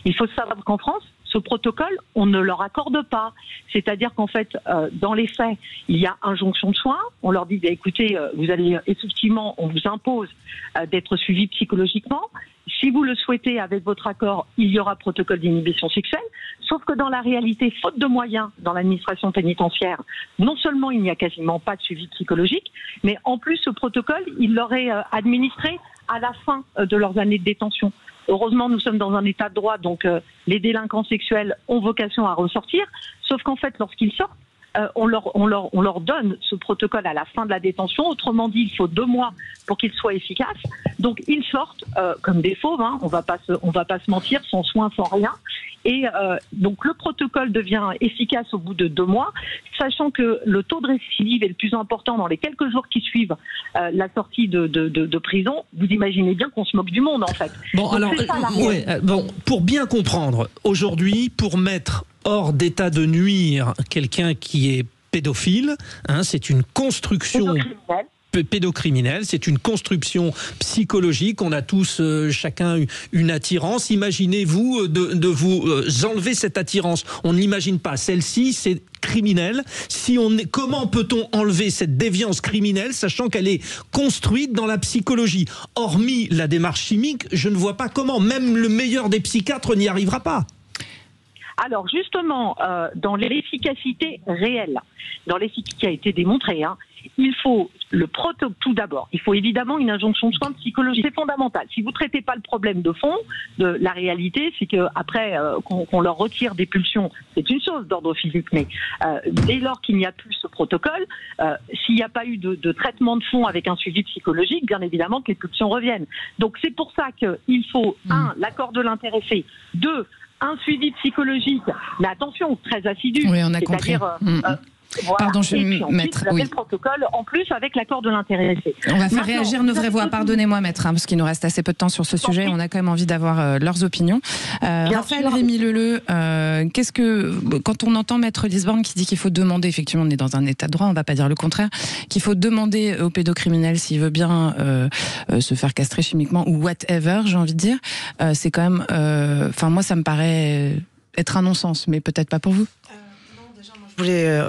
Il faut savoir qu'en France, ce protocole, on ne leur accorde pas. C'est-à-dire qu'en fait, dans les faits, il y a injonction de soins. On leur dit, écoutez, vous allez effectivement, on vous impose d'être suivi psychologiquement. Si vous le souhaitez, avec votre accord, il y aura protocole d'inhibition sexuelle. Sauf que dans la réalité, faute de moyens dans l'administration pénitentiaire, non seulement il n'y a quasiment pas de suivi psychologique, mais en plus, ce protocole, il leur est administré à la fin de leurs années de détention. Heureusement, nous sommes dans un état de droit, donc les délinquants sexuels ont vocation à ressortir. Sauf qu'en fait, lorsqu'ils sortent, on leur donne ce protocole à la fin de la détention. Autrement dit, il faut 2 mois pour qu'il soit efficace. Donc ils sortent comme des fauves, on va pas se mentir, sans soins, sans rien. Et donc le protocole devient efficace au bout de 2 mois, sachant que le taux de récidive est le plus important dans les quelques jours qui suivent la sortie de prison. Vous imaginez bien qu'on se moque du monde en fait. Bon, donc, alors, pour bien comprendre, aujourd'hui, pour mettre hors d'état de nuire quelqu'un qui est pédophile, c'est une construction pédocriminelle, c'est une construction psychologique. On a tous chacun une attirance. Imaginez-vous de vous enlever cette attirance. On ne l'imagine pas. Celle-ci, c'est criminel. Comment peut-on enlever cette déviance criminelle, sachant qu'elle est construite dans la psychologie? Hormis la démarche chimique, je ne vois pas comment. Même le meilleur des psychiatres n'y arrivera pas. Alors justement, dans l'efficacité réelle, dans l'efficacité qui a été démontrée, il faut tout d'abord, il faut évidemment une injonction de soins psychologiques. C'est fondamental. Si vous ne traitez pas le problème de fond, la réalité, c'est qu'après qu'on leur retire des pulsions, c'est une chose d'ordre physique, mais dès lors qu'il n'y a plus ce protocole, s'il n'y a pas eu de traitement de fond avec un suivi psychologique, bien évidemment que les pulsions reviennent. Donc c'est pour ça qu'il faut, 1, l'accord de l'intéressé, 2, un suivi psychologique, mais attention, très assidu. Oui, on a compris. Voilà. Pardon, je vais mettre le protocole en plus avec l'accord de l'intéressé. On va faire réagir nos vraies voix. Pardonnez-moi, maître, parce qu'il nous reste assez peu de temps sur ce sujet. On a quand même envie d'avoir leurs opinions. Raphaël Rémy Leleu, quand on entend maître Lisborne qui dit qu'il faut demander, effectivement, on est dans un état de droit, on ne va pas dire le contraire, qu'il faut demander au pédocriminel s'il veut bien se faire castrer chimiquement ou whatever, j'ai envie de dire, c'est quand même, moi, ça me paraît être un non-sens, mais peut-être pas pour vous. Je voulais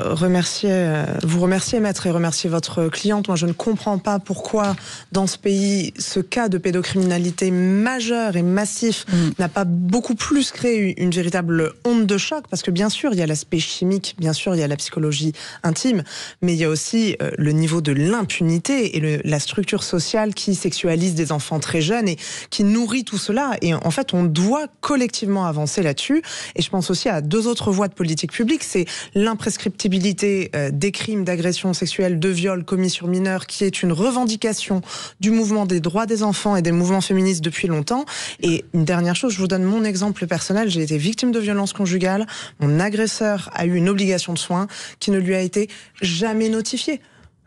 vous remercier, maître, et remercier votre cliente. Moi, je ne comprends pas pourquoi, dans ce pays, ce cas de pédocriminalité majeur et massif n'a pas beaucoup plus créé une véritable onde de choc, parce que bien sûr, il y a l'aspect chimique, bien sûr, il y a la psychologie intime, mais il y a aussi le niveau de l'impunité et la structure sociale qui sexualise des enfants très jeunes et qui nourrit tout cela. Et en fait, on doit collectivement avancer là-dessus. Et je pense aussi à 2 autres voies de politique publique. C'est l'imprescriptibilité des crimes d'agression sexuelle, de viol commis sur mineurs, qui est une revendication du mouvement des droits des enfants et des mouvements féministes depuis longtemps. Et une dernière chose, je vous donne mon exemple personnel. J'ai été victime de violences conjugales. Mon agresseur a eu une obligation de soins qui ne lui a été jamais notifiée.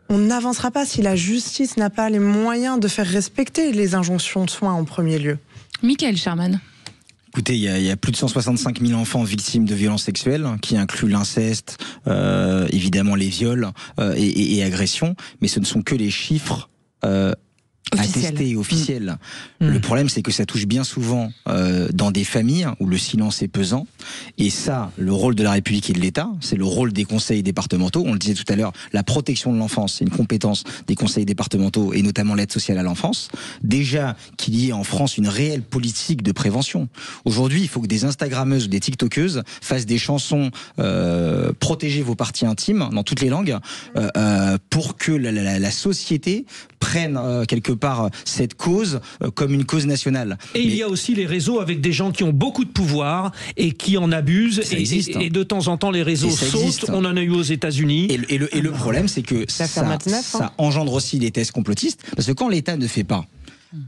On n'avancera pas si la justice n'a pas les moyens de faire respecter les injonctions de soins en premier lieu. Michael Sherman. Écoutez, il y a plus de 165 000 enfants victimes de violences sexuelles, qui incluent l'inceste, évidemment les viols et agressions, mais ce ne sont que les chiffres attesté et officiel. Le problème, c'est que ça touche bien souvent dans des familles où le silence est pesant. Et ça, le rôle de la République et de l'État, c'est le rôle des conseils départementaux. On le disait tout à l'heure, la protection de l'enfance, c'est une compétence des conseils départementaux et notamment l'aide sociale à l'enfance. Déjà qu'il y ait en France une réelle politique de prévention. Aujourd'hui, il faut que des Instagrammeuses ou des TikTokeuses fassent des chansons protégez vos parties intimes dans toutes les langues pour que la société prenne quelque part cette cause comme une cause nationale. Et il y a aussi les réseaux avec des gens qui ont beaucoup de pouvoir et qui en abusent. Et de temps en temps, les réseaux sautent. On en a eu aux États-Unis. Et le problème, c'est que ça engendre aussi les thèses complotistes. Parce que quand l'État ne fait pas,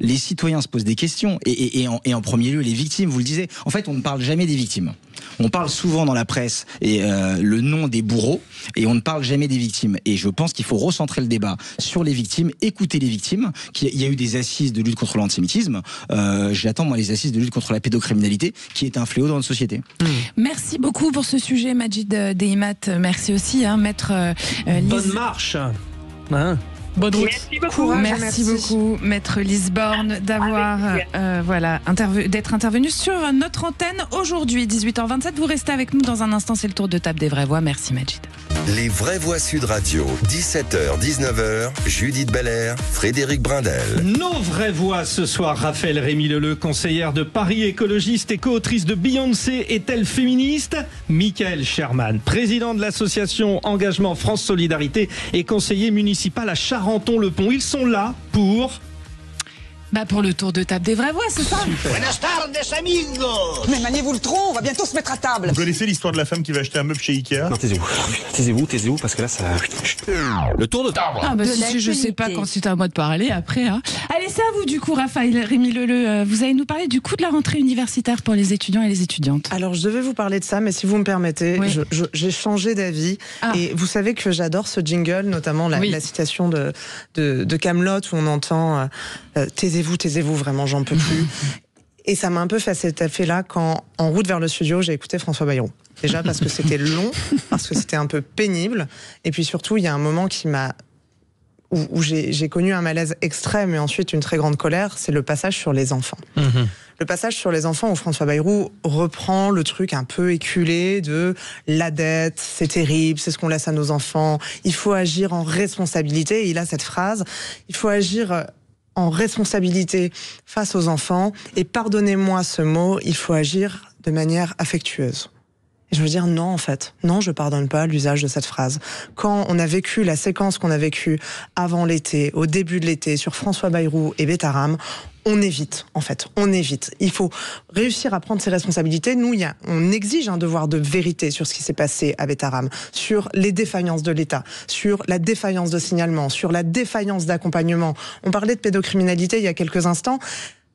les citoyens se posent des questions. Et en premier lieu, les victimes, vous le disiez. En fait, on ne parle jamais des victimes. On parle souvent dans la presse et le nom des bourreaux, et on ne parle jamais des victimes. Et je pense qu'il faut recentrer le débat sur les victimes, écouter les victimes. Il y a eu des assises de lutte contre l'antisémitisme. J'attends, moi, les assises de lutte contre la pédocriminalité, qui est un fléau dans notre société. Merci beaucoup pour ce sujet, Majid Deimat. Merci aussi, maître Lise. Bonne marche. Bonne route. Merci beaucoup, maître Lise Borne, d'avoir d'être intervenu sur notre antenne aujourd'hui, 18h27. Vous restez avec nous dans un instant, c'est le tour de table des vraies voix. Merci Majid. Les vraies voix Sud Radio, 17h, 19h, Judith Belair, Frédéric Brindel. Nos vraies voix ce soir, Raphaël Rémy-Leleu, conseillère de Paris écologiste et co-autrice de Beyoncé est-elle féministe? Michael Sherman, président de l'association Engagement France Solidarité et conseiller municipal à Charenton-le-Pont. Ils sont là pour... pour le tour de table des vraies voix, c'est ça? Buenas tardes, amigos. Mais maniez-vous le tronc, on va bientôt se mettre à table. Vous connaissez l'histoire de la femme qui va acheter un meuble chez Ikea? Non, taisez-vous, parce que là, ça... Le tour de table. Si je sais pas quand c'est à moi de parler après. Allez, c'est à vous du coup, Raphaël Rémy-Leleu. Vous allez nous parler du coût de la rentrée universitaire pour les étudiants et les étudiantes. Alors, je devais vous parler de ça, mais si vous me permettez, j'ai changé d'avis. Et vous savez que j'adore ce jingle, notamment la citation de Kaamelott où on entend taisez-vous, vraiment, j'en peux plus. Et ça m'a un peu fait cet effet-là quand, en route vers le studio, j'ai écouté François Bayrou. Déjà parce que c'était long, parce que c'était un peu pénible, et puis surtout, il y a un moment qui m'a... où j'ai connu un malaise extrême et ensuite une très grande colère, c'est le passage sur les enfants. Le passage sur les enfants où François Bayrou reprend le truc un peu éculé de la dette, c'est terrible, c'est ce qu'on laisse à nos enfants, il faut agir en responsabilité, et il a cette phrase, il faut agir en responsabilité face aux enfants, et pardonnez-moi ce mot, il faut agir de manière affectueuse. Et je veux dire non, en fait. Non, je pardonne pas l'usage de cette phrase. Quand on a vécu la séquence qu'on a vécue avant l'été, au début de l'été, sur François Bayrou et Bétaram, on évite, en fait. On évite. Il faut réussir à prendre ses responsabilités. Nous, on exige un devoir de vérité sur ce qui s'est passé à Bétaram, sur les défaillances de l'État, sur la défaillance de signalement, sur la défaillance d'accompagnement. On parlait de pédocriminalité il y a quelques instants.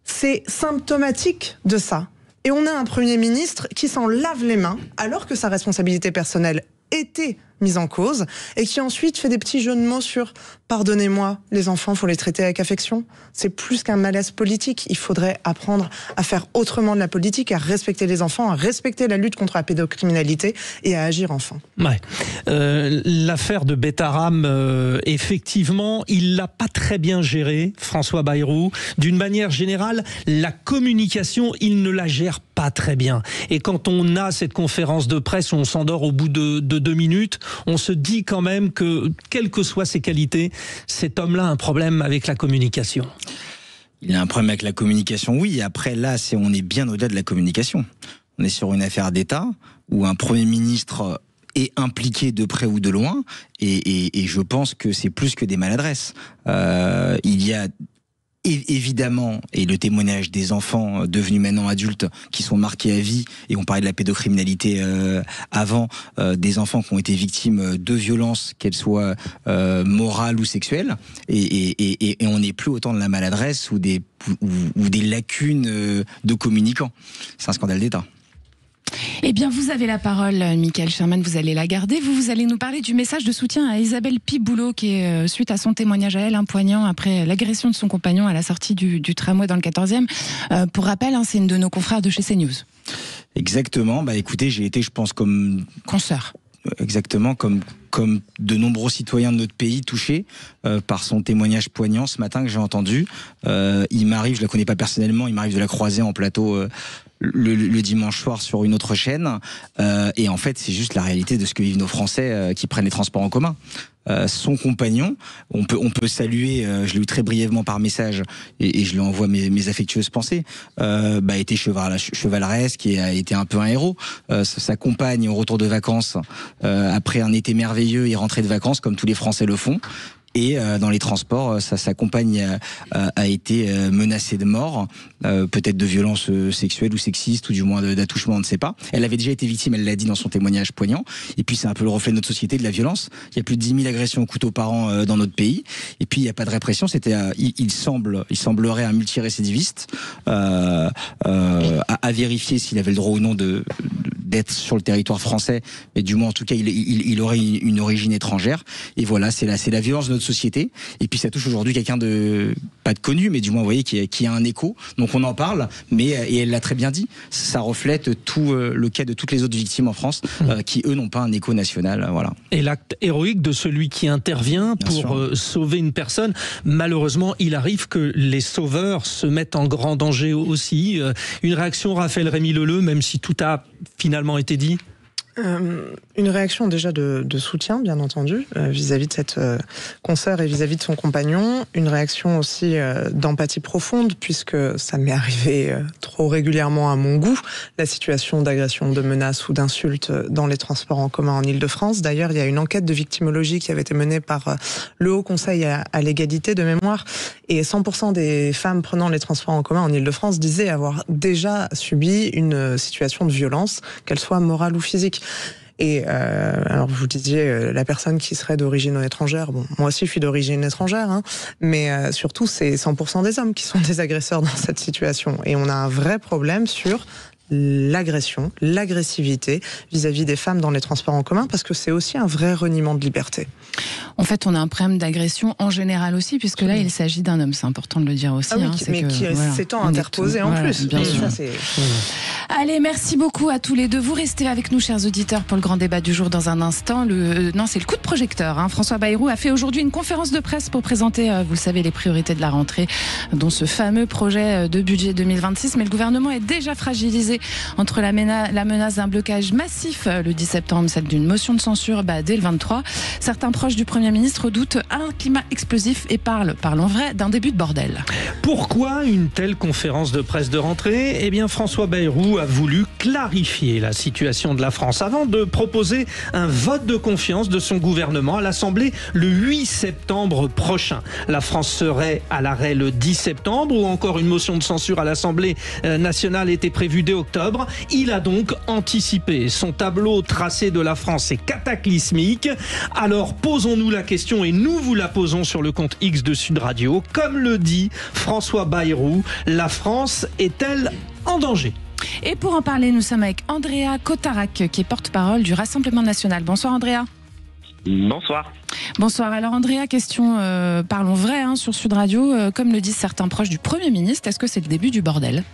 C'est symptomatique de ça. Et on a un Premier ministre qui s'en lave les mains, alors que sa responsabilité personnelle était mise en cause, et qui ensuite fait des petits jeux de mots sur « pardonnez-moi, les enfants, faut les traiter avec affection ». C'est plus qu'un malaise politique. Il faudrait apprendre à faire autrement de la politique, à respecter les enfants, à respecter la lutte contre la pédocriminalité et à agir enfin. L'affaire de Bétaram, effectivement, il l'a pas très bien gérée, François Bayrou. D'une manière générale, la communication, il ne la gère pas très bien. Et quand on a cette conférence de presse où on s'endort au bout de 2 minutes, on se dit quand même que, quelles que soient ses qualités, cet homme-là a un problème avec la communication. Il a un problème avec la communication, oui. Après, là, on est bien au-delà de la communication. On est sur une affaire d'État où un Premier ministre est impliqué de près ou de loin, et je pense que c'est plus que des maladresses. Il y a évidemment, et le témoignage des enfants devenus maintenant adultes qui sont marqués à vie, et on parlait de la pédocriminalité avant, des enfants qui ont été victimes de violences, qu'elles soient morales ou sexuelles, et on n'est plus autant de la maladresse ou des lacunes de communicants. C'est un scandale d'État. Eh bien, vous avez la parole, Michael Sherman, vous allez la garder. Vous allez nous parler du message de soutien à Isabelle Piboulot, qui est, suite à son témoignage à elle, poignant après l'agression de son compagnon à la sortie du tramway dans le 14e. Pour rappel, c'est une de nos confrères de chez CNews. Exactement. Écoutez, j'ai été, je pense, comme... Consoeur. Exactement, comme comme de nombreux citoyens de notre pays, touchés par son témoignage poignant ce matin que j'ai entendu. Il m'arrive, je la connais pas personnellement, il m'arrive de la croiser en plateau le dimanche soir sur une autre chaîne. Et en fait, c'est juste la réalité de ce que vivent nos Français qui prennent les transports en commun. Son compagnon, on peut saluer, je l'ai eu très brièvement par message et je lui envoie mes affectueuses pensées, était chevaleresque, qui a été un peu un héros. Sa compagne au retour de vacances, après un été merveilleux, est rentrée de vacances comme tous les Français le font. Et dans les transports, sa compagne a été menacée de mort, peut-être de violences sexuelles ou sexistes, ou du moins d'attouchement, on ne sait pas. Elle avait déjà été victime, elle l'a dit dans son témoignage poignant. Et puis c'est un peu le reflet de notre société, de la violence. Il y a plus de 10 000 agressions au couteau par an dans notre pays. Et puis il n'y a pas de répression. Il semblerait un multirécidiviste à vérifier s'il avait le droit ou non d'être sur le territoire français, mais du moins en tout cas il aurait une origine étrangère. Et voilà, c'est la violence de notre société. Et puis ça touche aujourd'hui quelqu'un pas de connu, mais du moins vous voyez qui a un écho. Donc on en parle, et elle l'a très bien dit, ça reflète tout le cas de toutes les autres victimes en France qui eux n'ont pas un écho national. Voilà. Et l'acte héroïque de celui qui intervient pour sauver une personne, malheureusement il arrive que les sauveurs se mettent en grand danger aussi. Une réaction, Raphaël Rémy-Leleu, même si tout a finalement été dit? Une réaction déjà de soutien, bien entendu, vis-à-vis de cette consoeur et vis-à-vis de son compagnon. Une réaction aussi d'empathie profonde, puisque ça m'est arrivé trop régulièrement à mon goût, la situation d'agression, de menace ou d'insulte dans les transports en commun en Ile-de-France. D'ailleurs, il y a une enquête de victimologie qui avait été menée par le Haut Conseil à l'égalité de mémoire, et 100% des femmes prenant les transports en commun en Ile-de-France disaient avoir déjà subi une situation de violence, qu'elle soit morale ou physique. Et alors vous disiez la personne qui serait d'origine étrangère. Bon, moi aussi je suis d'origine étrangère, hein, mais surtout c'est 100% des hommes qui sont des agresseurs dans cette situation. Et on a un vrai problème sur l'agression, l'agressivité vis-à-vis des femmes dans les transports en commun, parce que c'est aussi un vrai reniement de liberté. En fait, on a un problème d'agression en général aussi, puisque là, il s'agit d'un homme, c'est important de le dire aussi. Ah oui, mais qui s'étant interposé en plus. Bien sûr. Ça, allez, merci beaucoup à tous les deux. Vous restez avec nous, chers auditeurs, pour le grand débat du jour dans un instant. C'est le coup de projecteur. Hein. François Bayrou a fait aujourd'hui une conférence de presse pour présenter, vous le savez, les priorités de la rentrée, dont ce fameux projet de budget 2026. Mais le gouvernement est déjà fragilisé entre la menace d'un blocage massif le 10 septembre, celle d'une motion de censure dès le 23. Certains proches du Premier ministre doutent un climat explosif et parlons vrai, d'un début de bordel. Pourquoi une telle conférence de presse de rentrée ? Eh bien, François Bayrou a voulu clarifier la situation de la France avant de proposer un vote de confiance de son gouvernement à l'Assemblée le 8 septembre prochain. La France serait à l'arrêt le 10 septembre, ou encore une motion de censure à l'Assemblée nationale était prévue dès octobre. Il a donc anticipé. Son tableau tracé de la France est cataclysmique. Alors posons-nous la question, et nous vous la posons sur le compte X de Sud Radio. Comme le dit François Bayrou, la France est-elle en danger ? Et pour en parler, nous sommes avec Andrea Cotarac, qui est porte-parole du Rassemblement national. Bonsoir Andrea. Bonsoir. Bonsoir. Alors Andrea, question, parlons vrai sur Sud Radio. Comme le disent certains proches du Premier ministre, est-ce que c'est le début du bordel ?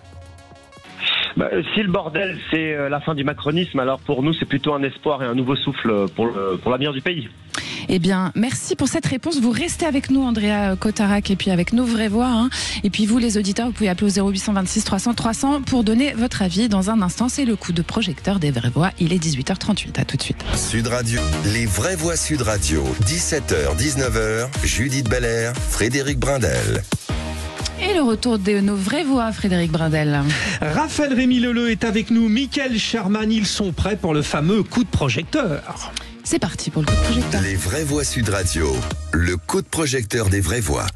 Si le bordel, c'est la fin du macronisme, alors pour nous, c'est plutôt un espoir et un nouveau souffle pour l'avenir du pays. Eh bien, merci pour cette réponse. Vous restez avec nous, Andrea Cotarac, et puis avec nos vraies voix. Et puis vous, les auditeurs, vous pouvez appeler au 0826 300 300 pour donner votre avis. Dans un instant, c'est le coup de projecteur des vraies voix. Il est 18h38. À tout de suite. Sud Radio, les vraies voix Sud Radio. 17h, 19h, Judith Belair, Frédéric Brindel. Et le retour de nos vraies voix, Frédéric Brindel. Raphaël Rémy-Leleu est avec nous, Mickaël Sherman, ils sont prêts pour le fameux coup de projecteur. C'est parti pour le coup de projecteur. Les vraies voix Sud Radio, le coup de projecteur des vraies voix.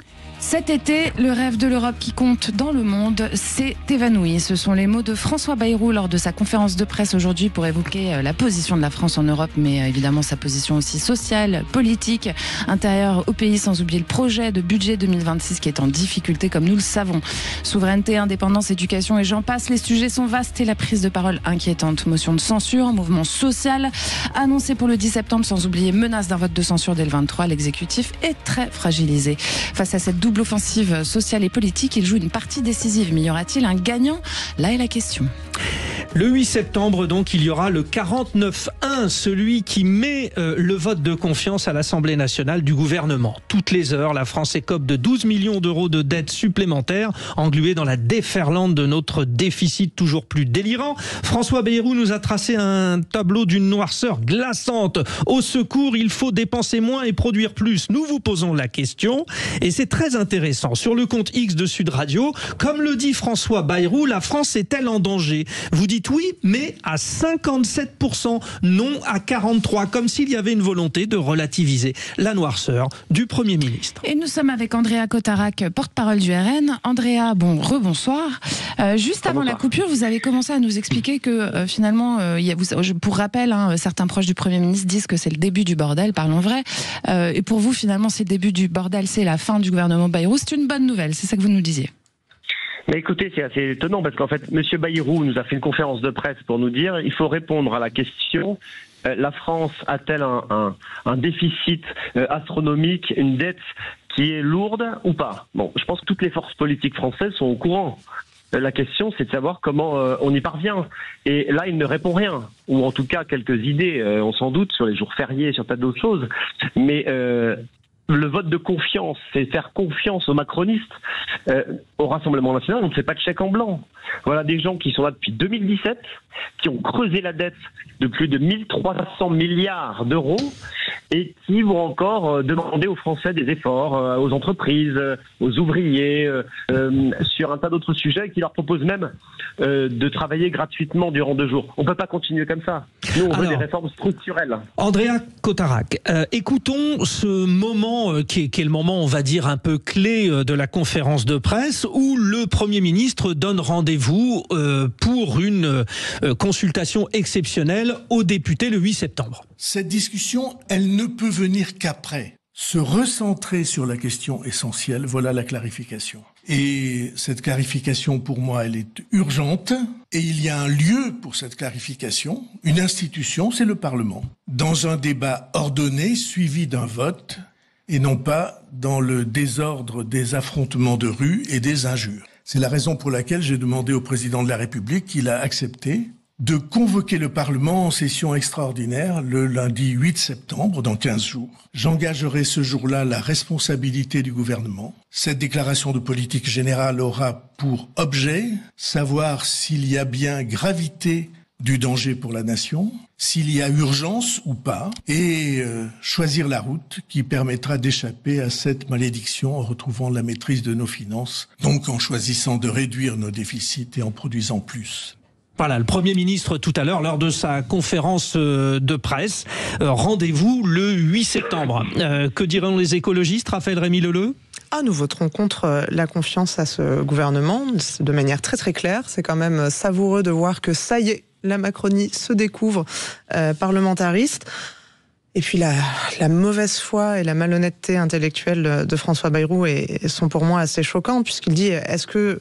Cet été, le rêve de l'Europe qui compte dans le monde s'est évanoui. Ce sont les mots de François Bayrou lors de sa conférence de presse aujourd'hui pour évoquer la position de la France en Europe, mais évidemment sa position aussi sociale, politique, intérieure au pays, sans oublier le projet de budget 2026 qui est en difficulté, comme nous le savons. Souveraineté, indépendance, éducation et j'en passe, les sujets sont vastes et la prise de parole inquiétante. Motion de censure, mouvement social annoncé pour le 10 septembre, sans oublier menace d'un vote de censure dès le 23. L'exécutif est très fragilisé. Face à cette double offensive sociale et politique, il joue une partie décisive. Mais y aura-t-il un gagnant ? Là est la question. Le 8 septembre, donc, il y aura le 49-1, celui qui met le vote de confiance à l'Assemblée nationale du gouvernement. Toutes les heures, la France écope de 12 millions d'euros de dettes supplémentaires, engluées dans la déferlante de notre déficit toujours plus délirant. François Bayrou nous a tracé un tableau d'une noirceur glaçante. Au secours, il faut dépenser moins et produire plus. Nous vous posons la question, et c'est très intéressant. Sur le compte X de Sud Radio, comme le dit François Bayrou, la France est-elle en danger ? Vous dites oui, mais à 57%, non à 43%, comme s'il y avait une volonté de relativiser la noirceur du Premier ministre. Et nous sommes avec Andrea Cotarac, porte-parole du RN. Andrea, rebonsoir. Juste avant la coupure, vous avez commencé à nous expliquer que finalement, pour rappel, certains proches du Premier ministre disent que c'est le début du bordel, parlons vrai. Et pour vous, finalement, c'est le début du bordel, c'est la fin du gouvernement Bayrou. C'est une bonne nouvelle, c'est ça que vous nous disiez. Mais écoutez, c'est assez étonnant parce qu'en fait, M. Bayrou nous a fait une conférence de presse pour nous dire il faut répondre à la question la France a-t-elle un déficit astronomique, une dette qui est lourde ou pas ? Bon, je pense que toutes les forces politiques françaises sont au courant. La question, c'est de savoir comment on y parvient. Et là, il ne répond rien. Ou en tout cas, quelques idées, on s'en doute, sur les jours fériés, sur tas d'autres choses. Mais le vote de confiance, c'est faire confiance aux macronistes. Au Rassemblement national, on ne fait pas de chèque en blanc. Voilà des gens qui sont là depuis 2017, qui ont creusé la dette de plus de 1300 milliards d'euros et qui vont encore demander aux Français des efforts, aux entreprises, aux ouvriers, sur un tas d'autres sujets, qui leur proposent même de travailler gratuitement durant 2 jours. On ne peut pas continuer comme ça. Nous, on veut des réformes structurelles. Andrea Cotarac, écoutons ce moment qui est le moment, on va dire, un peu clé de la conférence de presse où le Premier ministre donne rendez-vous pour une consultation exceptionnelle aux députés le 8 septembre. Cette discussion, elle ne peut venir qu'après. Se recentrer sur la question essentielle, voilà la clarification. Et cette clarification, pour moi, elle est urgente. Et il y a un lieu pour cette clarification, une institution, c'est le Parlement. Dans un débat ordonné, suivi d'un vote, et non pas dans le désordre des affrontements de rue et des injures. C'est la raison pour laquelle j'ai demandé au président de la République, qu'il a accepté, de convoquer le Parlement en session extraordinaire le lundi 8 septembre, dans 15 jours. J'engagerai ce jour-là la responsabilité du gouvernement. Cette déclaration de politique générale aura pour objet savoir s'il y a bien gravité du danger pour la nation, s'il y a urgence ou pas, et choisir la route qui permettra d'échapper à cette malédiction en retrouvant la maîtrise de nos finances, donc en choisissant de réduire nos déficits et en produisant plus. Voilà, le Premier ministre tout à l'heure, lors de sa conférence de presse, rendez-vous le 8 septembre. Que diront les écologistes, Raphaël Rémy-Leleu ? Nous voterons contre la confiance à ce gouvernement, de manière très très claire. C'est quand même savoureux de voir que ça y est, la Macronie se découvre parlementariste. Et puis la mauvaise foi et la malhonnêteté intellectuelle de François Bayrou sont pour moi assez choquantes, puisqu'il dit, est-ce que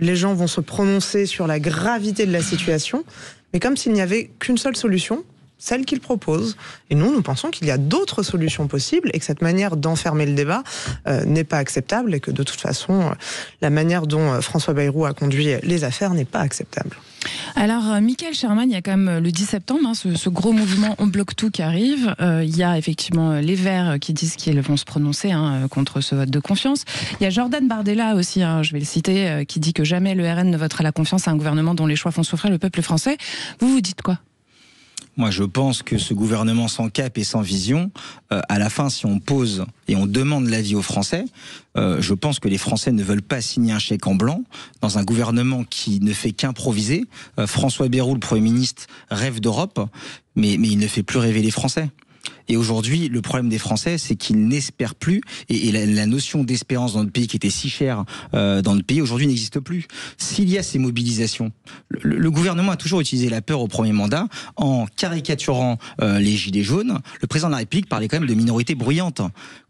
les gens vont se prononcer sur la gravité de la situation, mais comme s'il n'y avait qu'une seule solution, celle qu'il propose. Et nous pensons qu'il y a d'autres solutions possibles et que cette manière d'enfermer le débat n'est pas acceptable et que de toute façon, la manière dont François Bayrou a conduit les affaires n'est pas acceptable. Alors, Michael Sherman, il y a quand même le 10 septembre, ce gros mouvement On bloque tout qui arrive. Il y a effectivement les Verts qui disent qu'ils vont se prononcer contre ce vote de confiance. Il y a Jordan Bardella aussi, je vais le citer, qui dit que jamais le RN ne votera la confiance à un gouvernement dont les choix font souffrir le peuple français. Vous dites quoi ? Moi, je pense que ce gouvernement sans cap et sans vision, à la fin, si on pose et on demande l'avis aux Français, je pense que les Français ne veulent pas signer un chèque en blanc dans un gouvernement qui ne fait qu'improviser. François Bayrou, le Premier ministre, rêve d'Europe, mais il ne fait plus rêver les Français. Et aujourd'hui, le problème des Français, c'est qu'ils n'espèrent plus. Et la notion d'espérance dans notre pays, qui était si chère dans notre pays, aujourd'hui n'existe plus. S'il y a ces mobilisations, le gouvernement a toujours utilisé la peur au premier mandat en caricaturant les gilets jaunes. Le président de la République parlait quand même de minorité bruyante.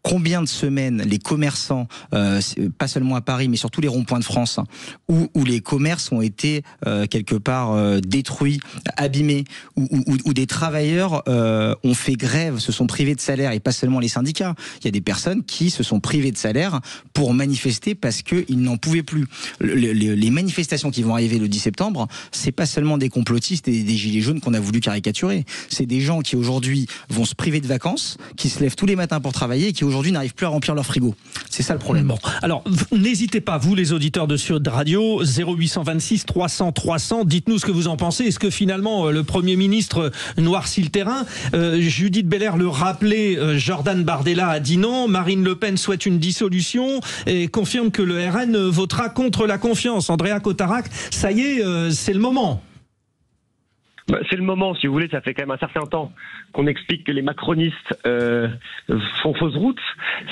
Combien de semaines les commerçants, pas seulement à Paris, mais sur tous les ronds-points de France, où les commerces ont été quelque part détruits, abîmés, où des travailleurs ont fait grève, se sont privés de salaire, et pas seulement les syndicats. Il y a des personnes qui se sont privées de salaire pour manifester parce qu'ils n'en pouvaient plus. Les manifestations qui vont arriver le 10 septembre, c'est pas seulement des complotistes et des gilets jaunes qu'on a voulu caricaturer. C'est des gens qui aujourd'hui vont se priver de vacances, qui se lèvent tous les matins pour travailler et qui aujourd'hui n'arrivent plus à remplir leur frigo. C'est ça le problème. Bon, alors n'hésitez pas, vous les auditeurs de Sud Radio, 0826 300 300, dites-nous ce que vous en pensez. Est-ce que finalement le Premier ministre noircit le terrain? Judith Belair le rappelait, Jordan Bardella a dit non, Marine Le Pen souhaite une dissolution et confirme que le RN votera contre la confiance. Andrea Cotarac, ça y est, c'est le moment. C'est le moment, si vous voulez, ça fait quand même un certain temps qu'on explique que les macronistes font fausse route.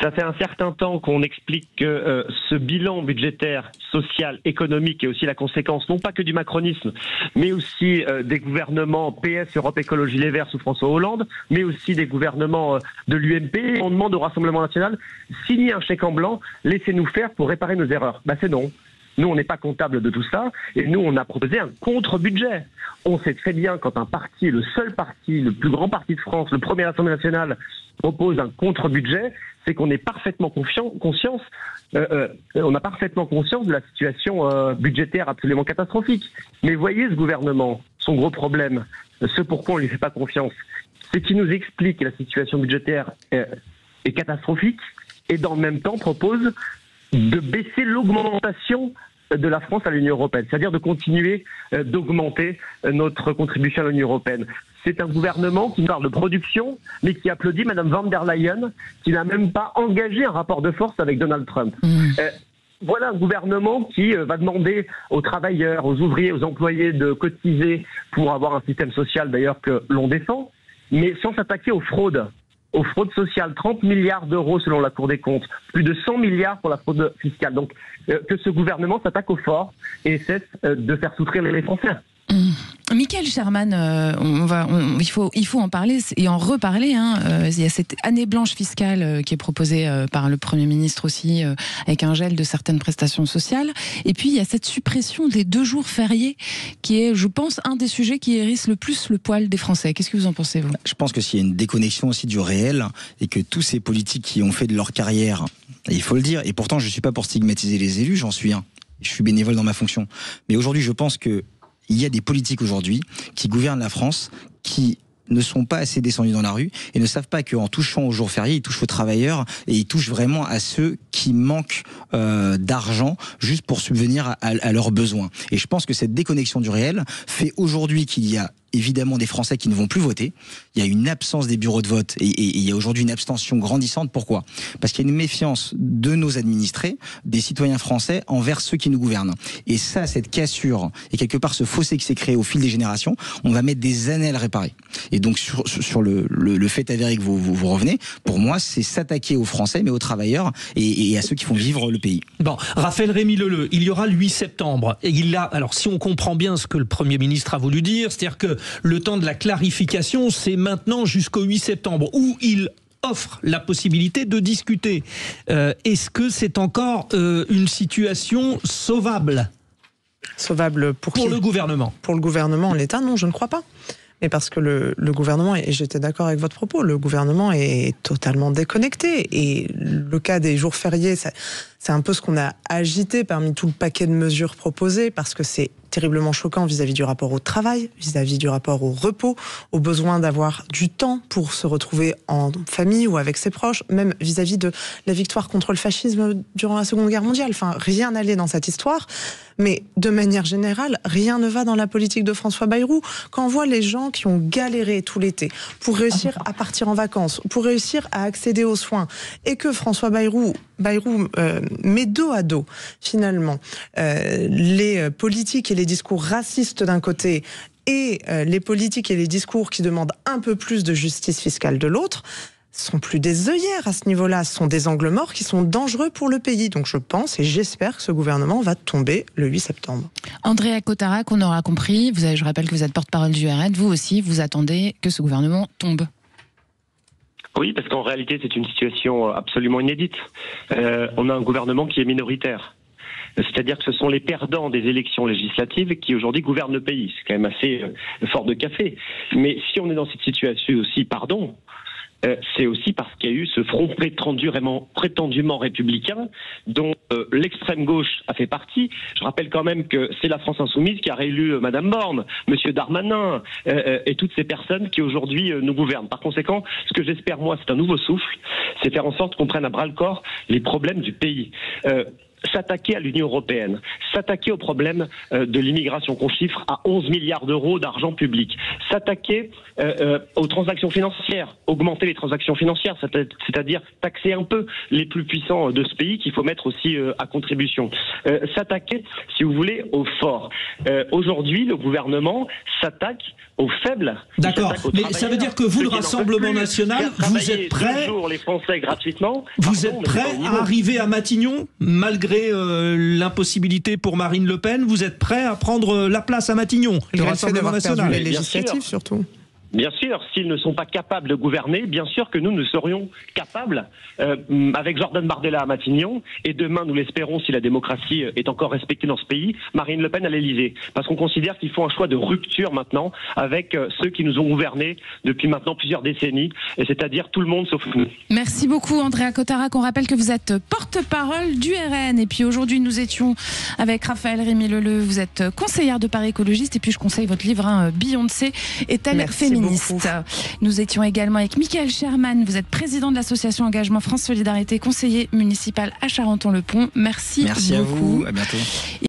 Ça fait un certain temps qu'on explique que ce bilan budgétaire, social, économique est aussi la conséquence, non pas que du macronisme, mais aussi des gouvernements PS, Europe Écologie Les Verts sous François Hollande, mais aussi des gouvernements de l'UMP. On demande au Rassemblement National, signez un chèque en blanc, laissez-nous faire pour réparer nos erreurs. C'est non. Nous, on n'est pas comptable de tout ça, et nous, on a proposé un contre-budget. On sait très bien quand un parti, le seul parti, le plus grand parti de France, le premier Assemblée nationale, propose un contre-budget, c'est qu'on est parfaitement conscience de la situation budgétaire absolument catastrophique. Mais voyez ce gouvernement, son gros problème, ce pourquoi on ne lui fait pas confiance, c'est qu'il nous explique que la situation budgétaire est catastrophique, et dans le même temps propose de baisser l'augmentation de la France à l'Union européenne, c'est-à-dire de continuer d'augmenter notre contribution à l'Union européenne. C'est un gouvernement qui parle de production, mais qui applaudit Mme von der Leyen, qui n'a même pas engagé un rapport de force avec Donald Trump. Voilà un gouvernement qui va demander aux travailleurs, aux ouvriers, aux employés de cotiser pour avoir un système social d'ailleurs que l'on défend, mais sans s'attaquer aux fraudes sociales, 30 milliards d'euros selon la Cour des comptes, plus de 100 milliards pour la fraude fiscale. Donc que ce gouvernement s'attaque au fort et cesse de faire souffrir les Français. Michael Sherman, il faut en parler et en reparler. Il y a cette année blanche fiscale qui est proposée par le Premier ministre aussi, avec un gel de certaines prestations sociales. Et puis il y a cette suppression des 2 jours fériés qui est, je pense, un des sujets qui hérisse le plus le poil des Français. Qu'est-ce que vous en pensez, vous? Je pense que s'il y a une déconnexion aussi du réel et que tous ces politiques qui ont fait de leur carrière, il faut le dire, et pourtant je ne suis pas pour stigmatiser les élus, j'en suis un. Je suis bénévole dans ma fonction. Mais aujourd'hui, je pense que il y a des politiques aujourd'hui qui gouvernent la France qui ne sont pas assez descendus dans la rue et ne savent pas qu'en touchant aux jours fériés, ils touchent aux travailleurs et ils touchent vraiment à ceux qui manquent d'argent juste pour subvenir à leurs besoins. Et je pense que cette déconnexion du réel fait aujourd'hui qu'il y a évidemment des Français qui ne vont plus voter. Il y a une absence des bureaux de vote et il y a aujourd'hui une abstention grandissante. Pourquoi? Parce qu'il y a une méfiance de nos administrés, des citoyens français envers ceux qui nous gouvernent. Et ça, cette cassure et quelque part ce fossé qui s'est créé au fil des générations, on va mettre des années à le réparer. Et donc sur le fait avéré que vous revenez, pour moi, c'est s'attaquer aux Français, mais aux travailleurs et à ceux qui font vivre le pays. Bon, Raphaël Rémy-Leleu, il y aura le 8 septembre. Et alors si on comprend bien ce que le Premier ministre a voulu dire, c'est-à-dire que le temps de la clarification, c'est maintenant jusqu'au 8 septembre, où il offre la possibilité de discuter. Est-ce que c'est encore une situation sauvable? Sauvable pour qui? Le gouvernement. Pour le gouvernement, l'État, non, je ne crois pas. Mais parce que le gouvernement, et j'étais d'accord avec votre propos, le gouvernement est totalement déconnecté. Et le cas des jours fériés, c'est un peu ce qu'on a agité parmi tout le paquet de mesures proposées, parce que c'est terriblement choquant vis-à-vis du rapport au travail, vis-à-vis du rapport au repos, au besoin d'avoir du temps pour se retrouver en famille ou avec ses proches, même vis-à-vis de la victoire contre le fascisme durant la Seconde Guerre mondiale. Enfin, rien n'allait dans cette histoire. Mais de manière générale, rien ne va dans la politique de François Bayrou. Quand on voit les gens qui ont galéré tout l'été pour réussir à partir en vacances, pour réussir à accéder aux soins, et que François Bayrou met dos à dos, finalement, les politiques et les discours racistes d'un côté et les politiques et les discours qui demandent un peu plus de justice fiscale de l'autre, sont plus des œillères à ce niveau-là, ce sont des angles morts qui sont dangereux pour le pays. Donc je pense et j'espère que ce gouvernement va tomber le 8 septembre. Andrea Cotarac, on aura compris, je rappelle que vous êtes porte-parole du RN, vous aussi, vous attendez que ce gouvernement tombe. Oui, parce qu'en réalité, c'est une situation absolument inédite. On a un gouvernement qui est minoritaire. C'est-à-dire que ce sont les perdants des élections législatives qui aujourd'hui gouvernent le pays. C'est quand même assez fort de café. Mais si on est dans cette situation aussi, c'est aussi parce qu'il y a eu ce front prétendument républicain dont l'extrême gauche a fait partie. Je rappelle quand même que c'est la France insoumise qui a réélu Madame Borne, Monsieur Darmanin et toutes ces personnes qui aujourd'hui nous gouvernent. Par conséquent, ce que j'espère moi, c'est un nouveau souffle, c'est faire en sorte qu'on prenne à bras le corps les problèmes du pays. S'attaquer à l'Union européenne, s'attaquer au problème de l'immigration qu'on chiffre à 11 milliards d'euros d'argent public, s'attaquer aux transactions financières, augmenter les transactions financières, c'est-à-dire taxer un peu les plus puissants de ce pays qu'il faut mettre aussi à contribution, s'attaquer, si vous voulez, aux forts. Aujourd'hui, le gouvernement s'attaque aux faibles. D'accord, mais ça veut dire que vous, le Rassemblement National, vous êtes prêts, les Français gratuitement. Vous êtes prêts à arriver à Matignon, malgré l'impossibilité pour Marine Le Pen, vous êtes prêts à prendre la place à Matignon, le Rassemblement National. Les législatives surtout. Bien sûr, s'ils ne sont pas capables de gouverner, bien sûr que nous serions capables, avec Jordan Bardella à Matignon, et demain, nous l'espérons, si la démocratie est encore respectée dans ce pays, Marine Le Pen à l'Élysée. Parce qu'on considère qu'il faut un choix de rupture maintenant avec ceux qui nous ont gouvernés depuis maintenant plusieurs décennies, et c'est-à-dire tout le monde sauf nous. Merci beaucoup Andrea Cotarac. On rappelle que vous êtes porte-parole du RN. Et puis aujourd'hui, nous étions avec Raphaël Rémy-Leleu. Vous êtes conseillère de Paris Écologiste. Et puis je conseille votre livre, Beyoncé est-elle féministe? Nous étions également avec Michael Sherman. Vous êtes président de l'association Engagement France Solidarité, conseiller municipal à Charenton-le-Pont. Merci beaucoup. À vous, à bientôt.